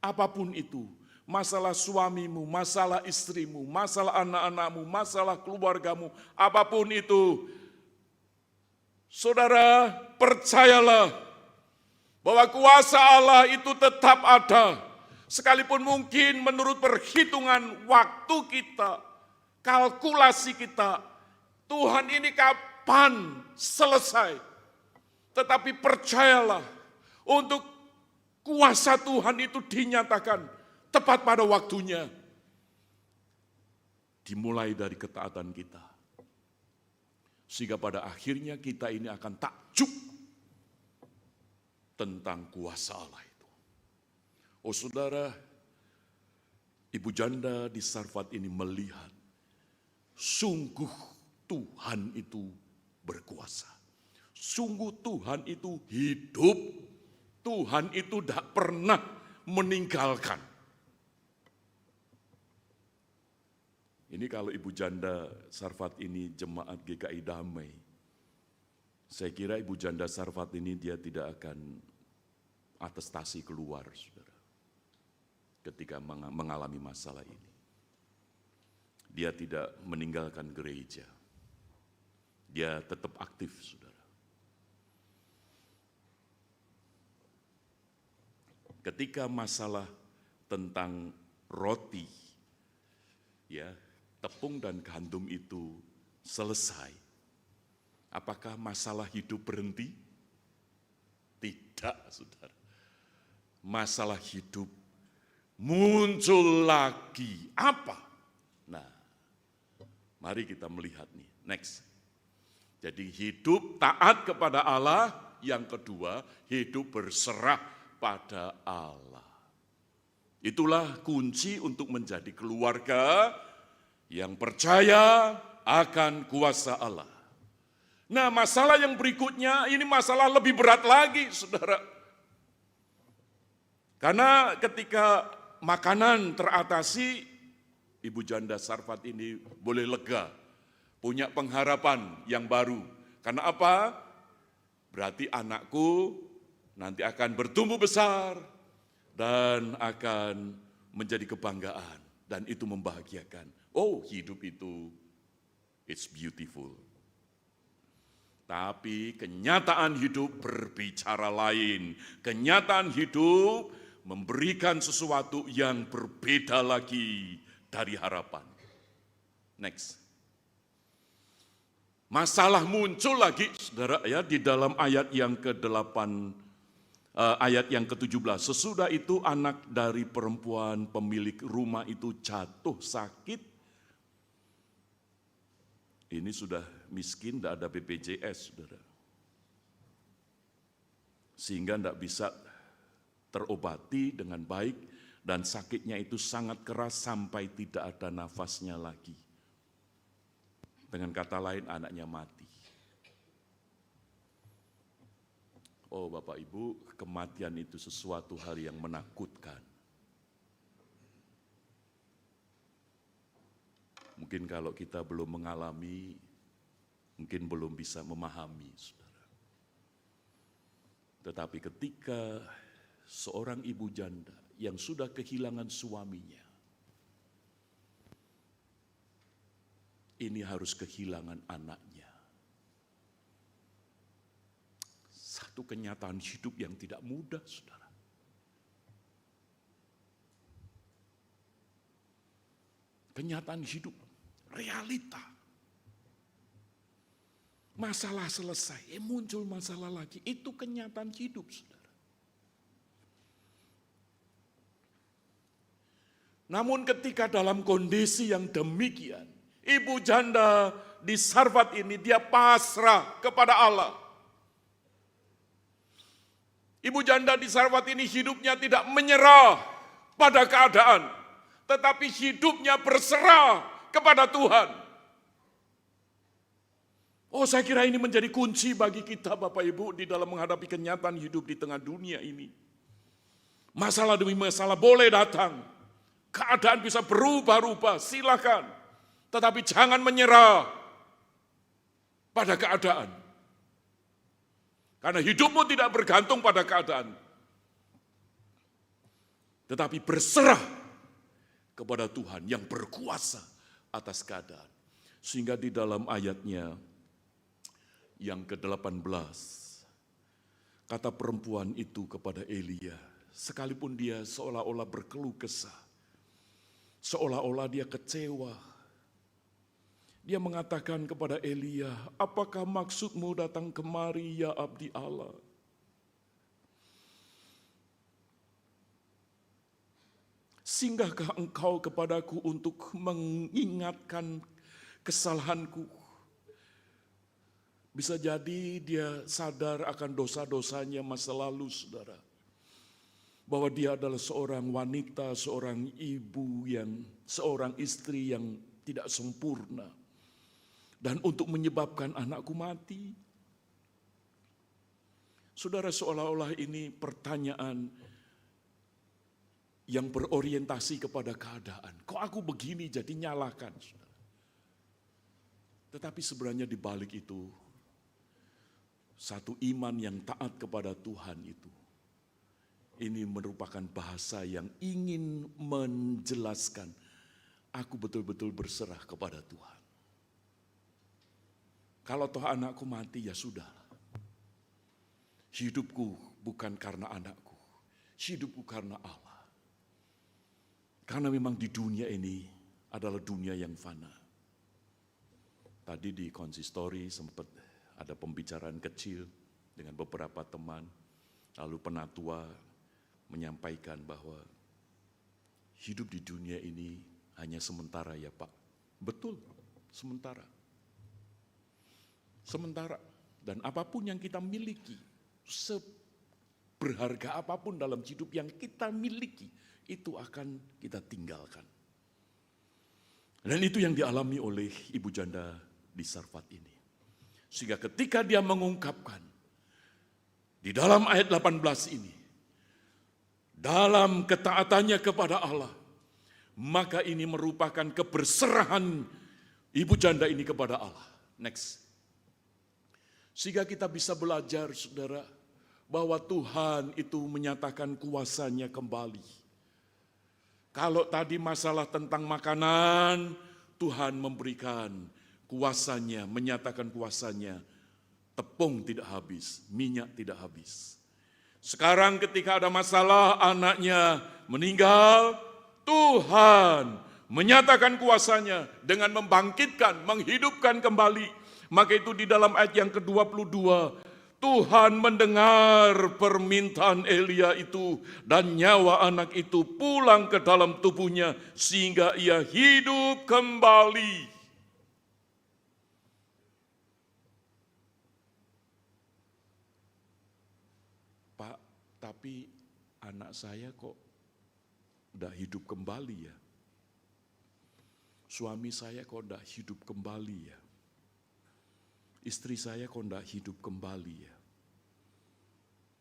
Apapun itu, masalah suamimu, masalah istrimu, masalah anak-anakmu, masalah keluargamu, apapun itu. Saudara, percayalah bahwa kuasa Allah itu tetap ada. Sekalipun mungkin menurut perhitungan waktu kita, kalkulasi kita, Tuhan ini kapan selesai. Tetapi percayalah, untuk kuasa Tuhan itu dinyatakan tepat pada waktunya. Dimulai dari ketaatan kita. Sehingga pada akhirnya kita ini akan takjub tentang kuasa Allah itu. Oh saudara, ibu janda di Sarfat ini melihat, sungguh Tuhan itu berkuasa. Sungguh Tuhan itu hidup. Tuhan itu tidak pernah meninggalkan. Ini kalau ibu janda Sarfat ini jemaat GKI Damai. Saya kira ibu janda Sarfat ini dia tidak akan atestasi keluar, saudara. Ketika mengalami masalah ini. Dia tidak meninggalkan gereja. Dia tetap aktif, saudara. Ketika masalah tentang roti, ya, tepung dan gandum itu selesai, apakah masalah hidup berhenti? Tidak, saudara. Masalah hidup muncul lagi. Apa? Nah, mari kita melihat nih. Next. Jadi hidup taat kepada Allah. Yang kedua, hidup berserah pada Allah. Itulah kunci untuk menjadi keluarga yang percaya akan kuasa Allah. Nah, masalah yang berikutnya ini masalah lebih berat lagi, saudara. Karena ketika makanan teratasi, ibu janda Sarfat ini boleh lega, punya pengharapan yang baru. Karena apa? Berarti anakku nanti akan bertumbuh besar dan akan menjadi kebanggaan. Dan itu membahagiakan. Oh, hidup itu, it's beautiful. Tapi kenyataan hidup berbicara lain. Kenyataan hidup memberikan sesuatu yang berbeda lagi dari harapan. Next. Masalah muncul lagi, saudara, ya, di dalam ayat yang ke-8, ayat yang ke-17. Sesudah itu anak dari perempuan pemilik rumah itu jatuh sakit. Ini sudah miskin, tidak ada BPJS, saudara. Sehingga tidak bisa terobati dengan baik, dan sakitnya itu sangat keras sampai tidak ada nafasnya lagi. Dengan kata lain, anaknya mati. Oh Bapak Ibu, kematian itu sesuatu hal yang menakutkan. Mungkin kalau kita belum mengalami, mungkin belum bisa memahami, saudara. Tetapi ketika seorang ibu janda yang sudah kehilangan suaminya, ini harus kehilangan anaknya. Satu kenyataan hidup yang tidak mudah, saudara. Kenyataan hidup, realita. Masalah selesai, muncul masalah lagi. Itu kenyataan hidup, saudara. Namun ketika dalam kondisi yang demikian, ibu janda di Sarfat ini dia pasrah kepada Allah. Ibu janda di Sarfat ini hidupnya tidak menyerah pada keadaan, tetapi hidupnya berserah kepada Tuhan. Oh, saya kira ini menjadi kunci bagi kita Bapak Ibu di dalam menghadapi kenyataan hidup di tengah dunia ini. Masalah demi masalah boleh datang, keadaan bisa berubah-ubah, silakan. Tetapi jangan menyerah pada keadaan. Karena hidupmu tidak bergantung pada keadaan. Tetapi berserah kepada Tuhan yang berkuasa atas keadaan. Sehingga di dalam ayatnya yang ke-18, kata perempuan itu kepada Elia, sekalipun dia seolah-olah berkeluh kesah, seolah-olah dia kecewa, dia mengatakan kepada Elia, apakah maksudmu datang kemari ya abdi Allah? Singgahkah engkau kepadaku untuk mengingatkan kesalahanku? Bisa jadi dia sadar akan dosa-dosanya masa lalu, saudara. Bahwa dia adalah seorang wanita, seorang ibu, seorang istri yang tidak sempurna. Dan untuk menyebabkan anakku mati. Saudara, seolah-olah ini pertanyaan yang berorientasi kepada keadaan. Kok aku begini jadi nyalakan? Saudara. Tetapi sebenarnya di balik itu, satu iman yang taat kepada Tuhan itu, ini merupakan bahasa yang ingin menjelaskan, aku betul-betul berserah kepada Tuhan. Kalau toh anakku mati, ya sudah. Hidupku bukan karena anakku, hidupku karena Allah. Karena memang di dunia ini adalah dunia yang fana. Tadi di konsistori sempat ada pembicaraan kecil dengan beberapa teman, lalu penatua menyampaikan bahwa hidup di dunia ini hanya sementara ya Pak. Betul, sementara. Sementara, dan apapun yang kita miliki, seberharga apapun dalam hidup yang kita miliki, itu akan kita tinggalkan. Dan itu yang dialami oleh ibu janda di Sarfat ini. Sehingga ketika dia mengungkapkan, di dalam ayat 18 ini, dalam ketaatannya kepada Allah, maka ini merupakan keberserahan ibu janda ini kepada Allah. Next. Sehingga kita bisa belajar, saudara, bahwa Tuhan itu menyatakan kuasanya kembali. Kalau tadi masalah tentang makanan, Tuhan memberikan kuasanya, menyatakan kuasanya. Tepung tidak habis, minyak tidak habis. Sekarang ketika ada masalah, anaknya meninggal, Tuhan menyatakan kuasanya dengan membangkitkan, menghidupkan kembali. Maka itu di dalam ayat yang ke-22, Tuhan mendengar permintaan Elia itu dan nyawa anak itu pulang ke dalam tubuhnya sehingga ia hidup kembali. Pak, tapi anak saya kok udah hidup kembali ya? Suami saya kok udah hidup kembali ya? Istri saya kok enggak hidup kembali ya?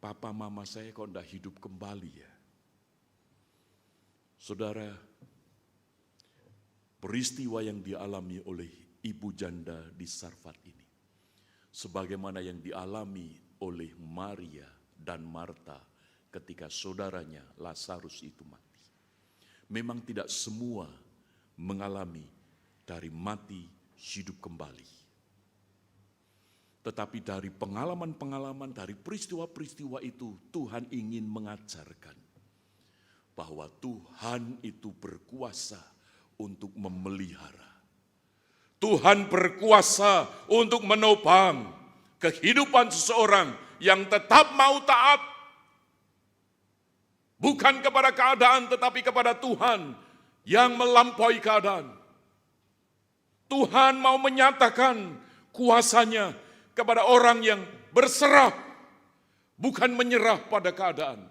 Papa mama saya kok enggak hidup kembali ya? Saudara, peristiwa yang dialami oleh ibu janda di Sarfat ini, sebagaimana yang dialami oleh Maria dan Marta ketika saudaranya Lazarus itu mati. Memang tidak semua mengalami dari mati hidup kembali. Tetapi dari pengalaman-pengalaman, dari peristiwa-peristiwa itu, Tuhan ingin mengajarkan bahwa Tuhan itu berkuasa untuk memelihara. Tuhan berkuasa untuk menopang kehidupan seseorang yang tetap mau taat. Bukan kepada keadaan, tetapi kepada Tuhan yang melampaui keadaan. Tuhan mau menyatakan kuasanya kepada orang yang berserah, bukan menyerah pada keadaan.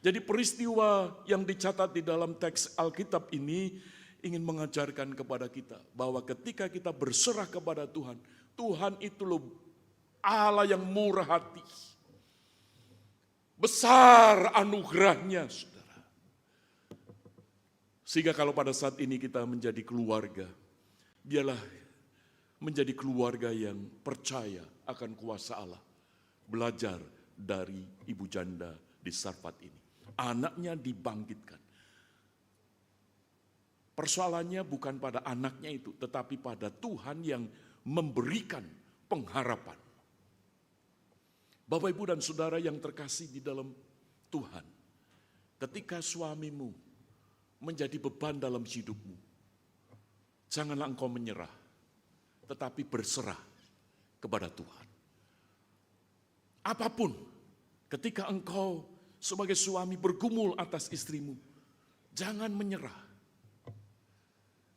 Jadi peristiwa yang dicatat di dalam teks Alkitab ini ingin mengajarkan kepada kita bahwa ketika kita berserah kepada Tuhan, Tuhan itu loh Allah yang murah hati. Besar anugerahnya, saudara. Sehingga kalau pada saat ini kita menjadi keluarga, biarlah menjadi keluarga yang percaya akan kuasa Allah. Belajar dari ibu janda di Sarfat ini. Anaknya dibangkitkan. Persoalannya bukan pada anaknya itu, tetapi pada Tuhan yang memberikan pengharapan. Bapak, Ibu, dan Saudara yang terkasih di dalam Tuhan, ketika suamimu menjadi beban dalam hidupmu, janganlah engkau menyerah, tetapi berserah kepada Tuhan. Apapun, ketika engkau sebagai suami bergumul atas istrimu, jangan menyerah,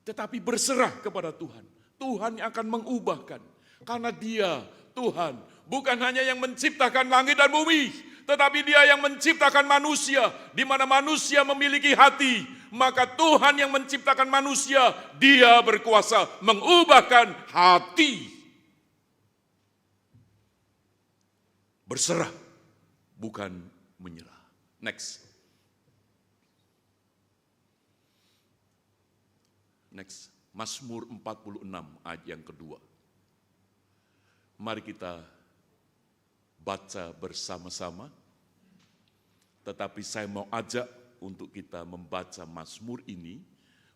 tetapi berserah kepada Tuhan. Tuhan yang akan mengubahkan, karena Dia, Tuhan, bukan hanya yang menciptakan langit dan bumi, tetapi Dia yang menciptakan manusia, di mana manusia memiliki hati. Maka Tuhan yang menciptakan manusia, Dia berkuasa mengubahkan hati. Berserah, bukan menyerah. Next. Mazmur 46 ayat yang kedua. Mari kita baca bersama-sama. Tetapi saya mau ajak untuk kita membaca Mazmur ini,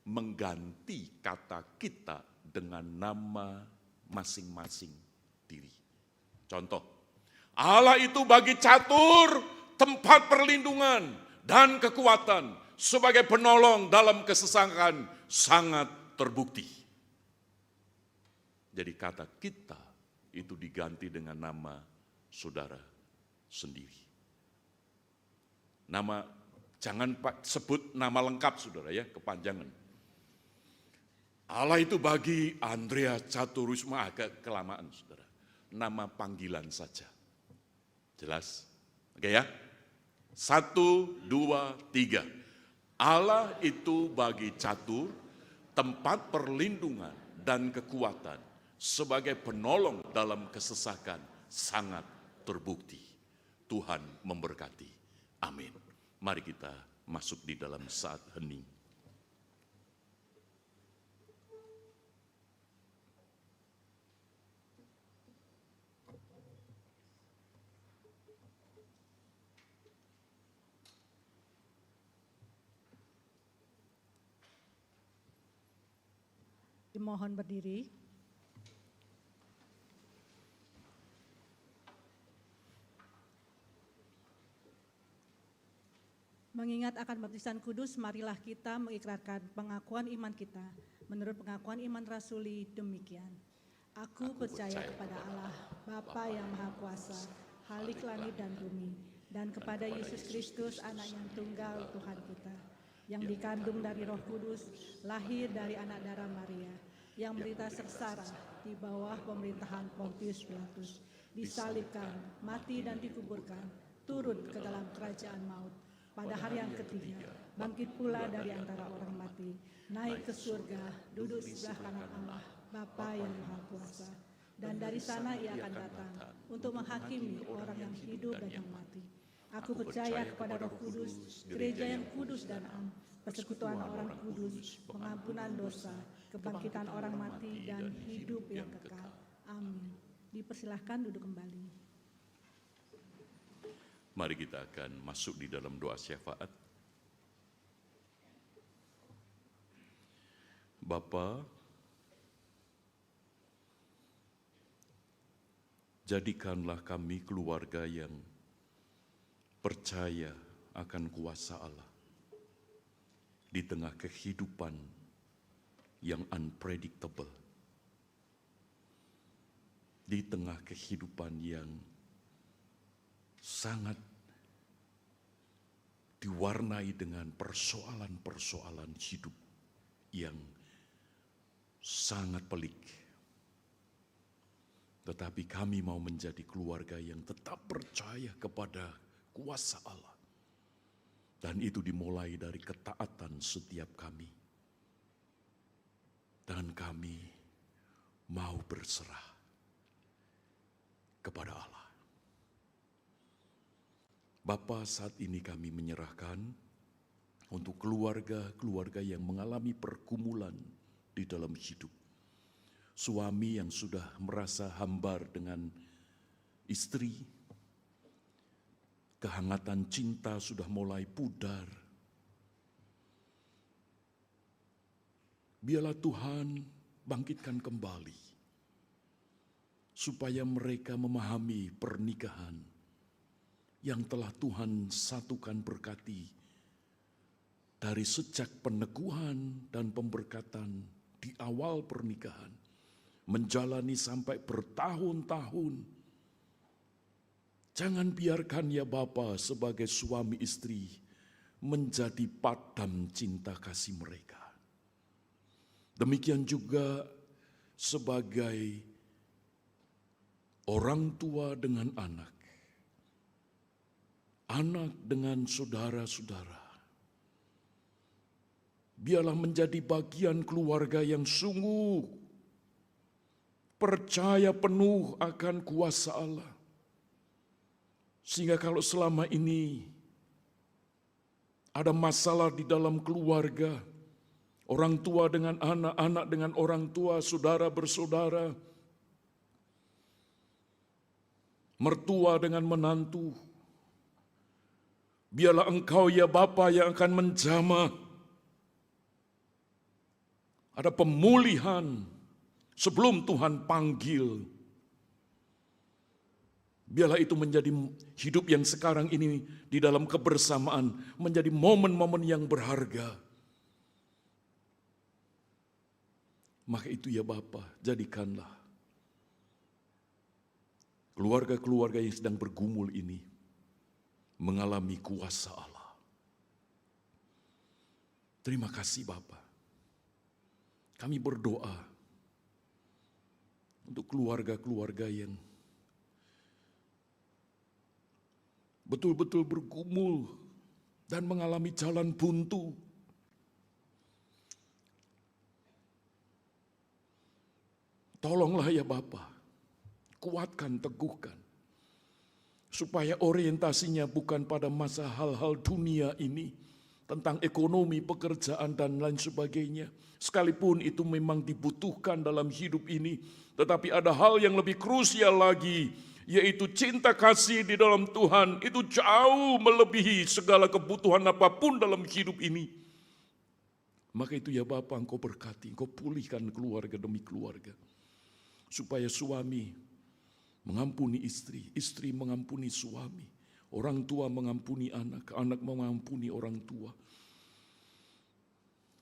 mengganti kata kita dengan nama masing-masing diri. Contoh, Allah itu bagi catur tempat perlindungan dan kekuatan, sebagai penolong dalam kesesakan sangat terbukti. Jadi kata kita itu diganti dengan nama saudara sendiri. Nama, jangan sebut nama lengkap saudara ya, kepanjangan. Allah itu bagi Andrea Caturusma agak kelamaan saudara. Nama panggilan saja. Jelas? Oke ya? 1, 2, 3. Allah itu bagi catur tempat perlindungan dan kekuatan, sebagai penolong dalam kesesakan sangat terbukti. Tuhan memberkati. Amin. Mari kita masuk di dalam saat hening. Dimohon berdiri. Mengingat akan baptisan kudus, marilah kita mengikrarkan pengakuan iman kita. Menurut pengakuan iman rasuli demikian. Aku percaya kepada Allah, Bapa yang Maha Kuasa, Khalik langit dan bumi, dan kepada Yesus Kristus, Anak yang tunggal Tuhan kita, yang dikandung dari Roh Kudus, lahir dari anak darah Maria, yang menderita sengsara di bawah pemerintahan Pontius Pilatus, disalibkan, mati dan dikuburkan, turun ke dalam kerajaan maut. Pada hari yang ketiga, bangkit pula dari antara orang mati, naik ke surga, duduk di sebelah kanan Allah, Bapa yang Maha Kuasa. Dan dari sana ia akan datang untuk menghakimi orang yang hidup dan yang mati. Aku percaya kepada Roh Kudus, gereja yang kudus dan am, persekutuan orang kudus, pengampunan dosa, kebangkitan orang mati, dan hidup yang kekal. Amin. Dipersilahkan duduk kembali. Mari kita akan masuk di dalam doa syafaat. Bapa, jadikanlah kami keluarga yang percaya akan kuasa Allah di tengah kehidupan yang unpredictable, di tengah kehidupan yang sangat diwarnai dengan persoalan-persoalan hidup yang sangat pelik. Tetapi kami mau menjadi keluarga yang tetap percaya kepada kuasa Allah. Dan itu dimulai dari ketaatan setiap kami. Dan kami mau berserah kepada Allah. Bapa, saat ini kami menyerahkan untuk keluarga-keluarga yang mengalami pergumulan di dalam hidup. Suami yang sudah merasa hambar dengan istri, kehangatan cinta sudah mulai pudar. Biarlah Tuhan bangkitkan kembali, supaya mereka memahami pernikahan yang telah Tuhan satukan berkati dari sejak peneguhan dan pemberkatan di awal pernikahan, menjalani sampai bertahun-tahun. Jangan biarkan ya Bapa sebagai suami istri menjadi padam cinta kasih mereka. Demikian juga sebagai orang tua dengan anak, anak dengan saudara-saudara. Biarlah menjadi bagian keluarga yang sungguh percaya penuh akan kuasa Allah. Sehingga kalau selama ini ada masalah di dalam keluarga, orang tua dengan anak, anak dengan orang tua, saudara bersaudara, mertua dengan menantu, biarlah Engkau ya Bapa yang akan menjamah. Ada pemulihan sebelum Tuhan panggil. Biarlah itu menjadi hidup yang sekarang ini di dalam kebersamaan menjadi momen-momen yang berharga. Maka itu ya Bapa, jadikanlah keluarga-keluarga yang sedang bergumul ini mengalami kuasa Allah. Terima kasih Bapa. Kami berdoa untuk keluarga-keluarga yang betul-betul bergumul dan mengalami jalan buntu. Tolonglah ya Bapa, kuatkan, teguhkan, supaya orientasinya bukan pada masa hal-hal dunia ini, tentang ekonomi, pekerjaan, dan lain sebagainya. Sekalipun itu memang dibutuhkan dalam hidup ini, tetapi ada hal yang lebih krusial lagi, yaitu cinta kasih di dalam Tuhan. Itu jauh melebihi segala kebutuhan apapun dalam hidup ini. Maka itu ya Bapa, Engkau berkati, Engkau pulihkan keluarga demi keluarga. Supaya suami mengampuni istri, istri mengampuni suami. Orang tua mengampuni anak, anak mengampuni orang tua.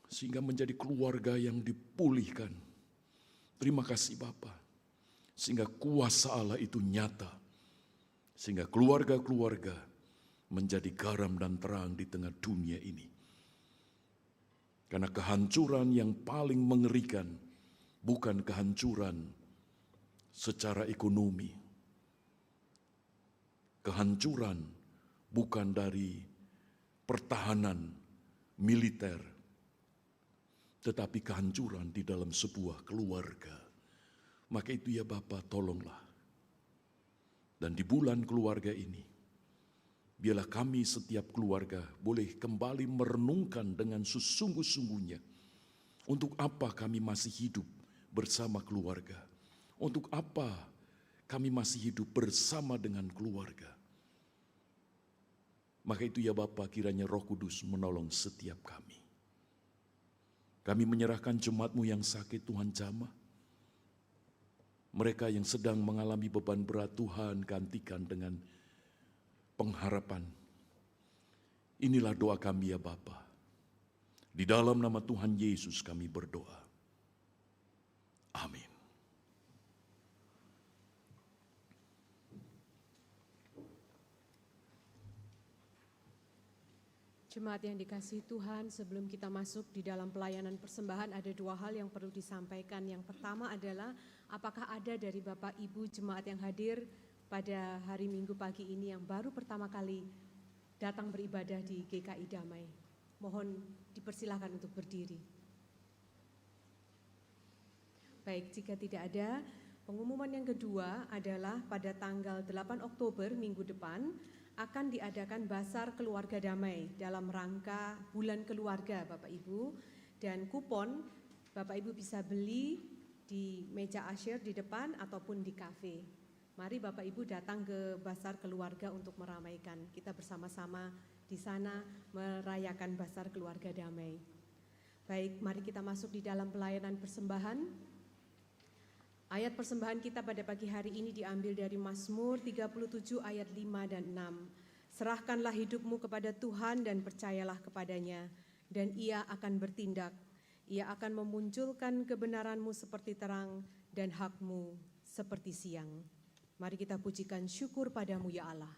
Sehingga menjadi keluarga yang dipulihkan. Terima kasih Bapa. Sehingga kuasa Allah itu nyata. Sehingga keluarga-keluarga menjadi garam dan terang di tengah dunia ini. Karena kehancuran yang paling mengerikan bukan kehancuran secara ekonomi. Kehancuran bukan dari pertahanan militer, tetapi kehancuran di dalam sebuah keluarga. Maka itu ya Bapa, tolonglah. Dan di bulan keluarga ini, biarlah kami setiap keluarga boleh kembali merenungkan dengan sesungguh-sungguhnya. Untuk apa kami masih hidup bersama keluarga? Untuk apa kami masih hidup bersama dengan keluarga? Maka itu ya Bapa, kiranya Roh Kudus menolong setiap kami. Kami menyerahkan jemaat-Mu yang sakit, Tuhan jamah. Mereka yang sedang mengalami beban berat, Tuhan gantikan dengan pengharapan. Inilah doa kami ya Bapa. Di dalam nama Tuhan Yesus kami berdoa. Amin. Jemaat yang dikasihi Tuhan, sebelum kita masuk di dalam pelayanan persembahan, ada dua hal yang perlu disampaikan. Yang pertama adalah, apakah ada dari Bapak Ibu jemaat yang hadir pada hari Minggu pagi ini yang baru pertama kali datang beribadah di GKI Damai? Mohon dipersilahkan untuk berdiri. Baik, jika tidak ada, pengumuman yang kedua adalah pada tanggal 8 Oktober minggu depan, akan diadakan Basar Keluarga Damai dalam rangka Bulan Keluarga Bapak Ibu, dan kupon Bapak Ibu bisa beli di meja asyir di depan ataupun di kafe. Mari Bapak Ibu datang ke Basar Keluarga untuk meramaikan. Kita bersama-sama di sana merayakan Basar Keluarga Damai. Baik, mari kita masuk di dalam pelayanan persembahan. Ayat persembahan kita pada pagi hari ini diambil dari Mazmur 37 ayat 5 dan 6. Serahkanlah hidupmu kepada Tuhan dan percayalah kepadanya, dan Ia akan bertindak. Ia akan memunculkan kebenaranmu seperti terang dan hakmu seperti siang. Mari kita pujikan syukur padamu ya Allah.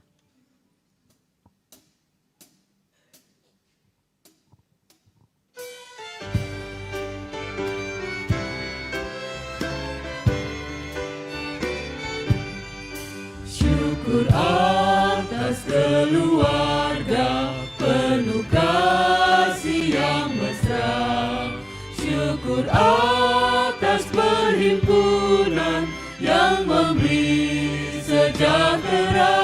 Syukur atas keluarga penuh kasih yang mesra. Syukur atas perhimpunan yang memberi sejahtera.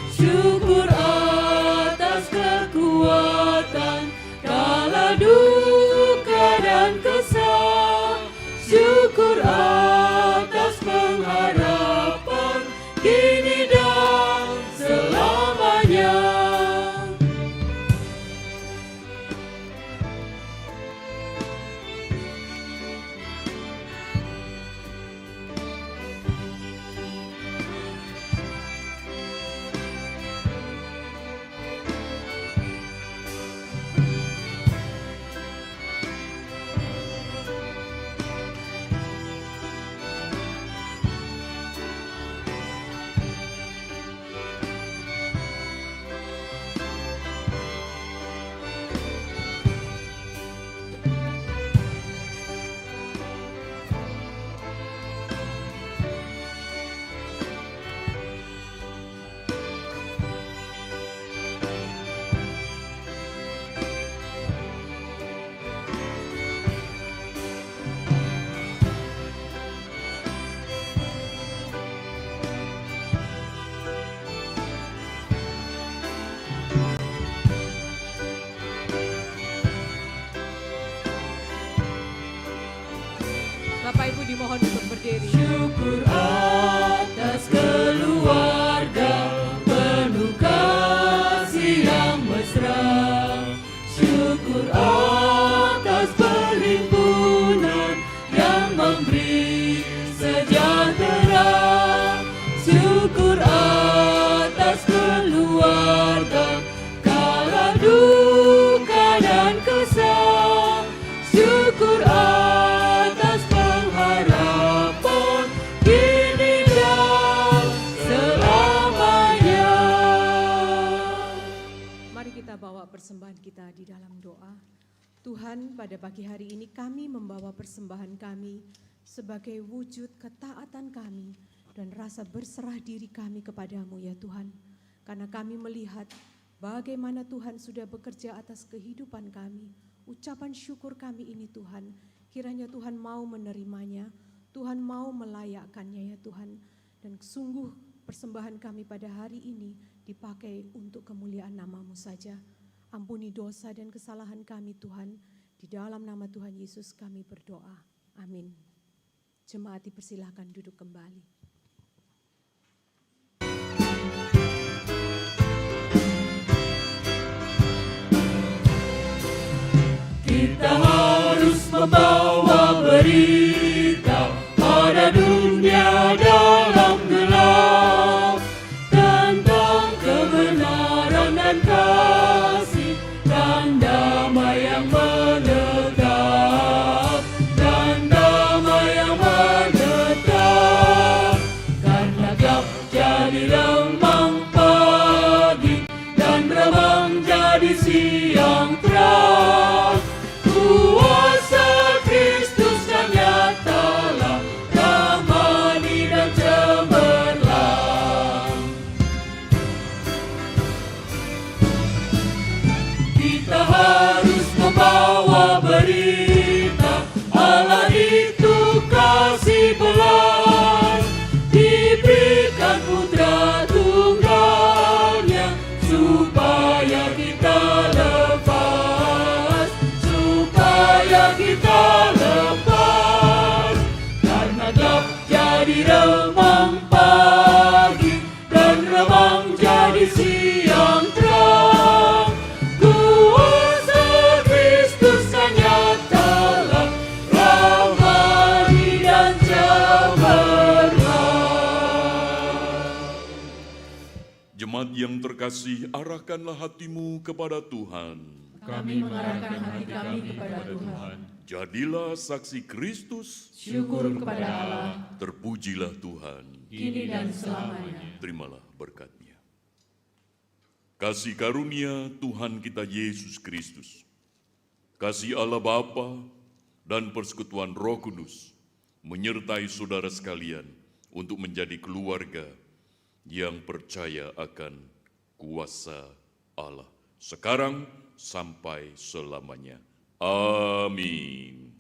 Syukur atas kekuatan kala duka dan kesal. Syukur atas pengharapan kini dan selamanya. Bapak Ibu dimohon untuk berdiri. Syukur atas keluarga penuh kasih yang mesra. Syukur atas perhimpunan yang memberi sejahtera. Syukur atas keluarga kita di dalam doa. Tuhan, pada pagi hari ini kami membawa persembahan kami sebagai wujud ketaatan kami dan rasa berserah diri kami kepadamu ya Tuhan. Karena kami melihat bagaimana Tuhan sudah bekerja atas kehidupan kami. Ucapan syukur kami ini Tuhan, kiranya Tuhan mau menerimanya, Tuhan mau melayakkannya ya Tuhan. Dan sungguh persembahan kami pada hari ini dipakai untuk kemuliaan nama-Mu saja. Ampuni dosa dan kesalahan kami Tuhan, di dalam nama Tuhan Yesus kami berdoa. Amin. Jemaat dipersilahkan duduk kembali. Kita harus membawa berita pada dunia dalam gelap tentang kebenaran dan kasih dan damai yang menetap, dan damai yang menetap. Karena gelap jadi remang pagi dan remang jadi siang terang. Kuasa Kristus yang nyatalah, ramani dan cemerlang. Kita harus membawa berita, Allah itu kasih belas, diberikan putra tunggalnya, supaya kita lepas, kita lepas. Karena gelap jadi remang pagi dan remang jadi siang terang. Kuasa Kristus kan nyatalah, ramani dan cemerlang. Jemaat yang terkasih, arahkanlah hatimu kepada Tuhan. Kami mengarahkan hati kami kepada Tuhan. Jadilah saksi Kristus, Syukur kepada Allah, terpujilah Tuhan. kini dan selamanya. Terimalah berkat-Nya. Kasih karunia Tuhan kita Yesus Kristus, kasih Allah Bapa dan persekutuan Roh Kudus menyertai saudara sekalian untuk menjadi keluarga yang percaya akan kuasa Allah sekarang sampai selamanya. Amin.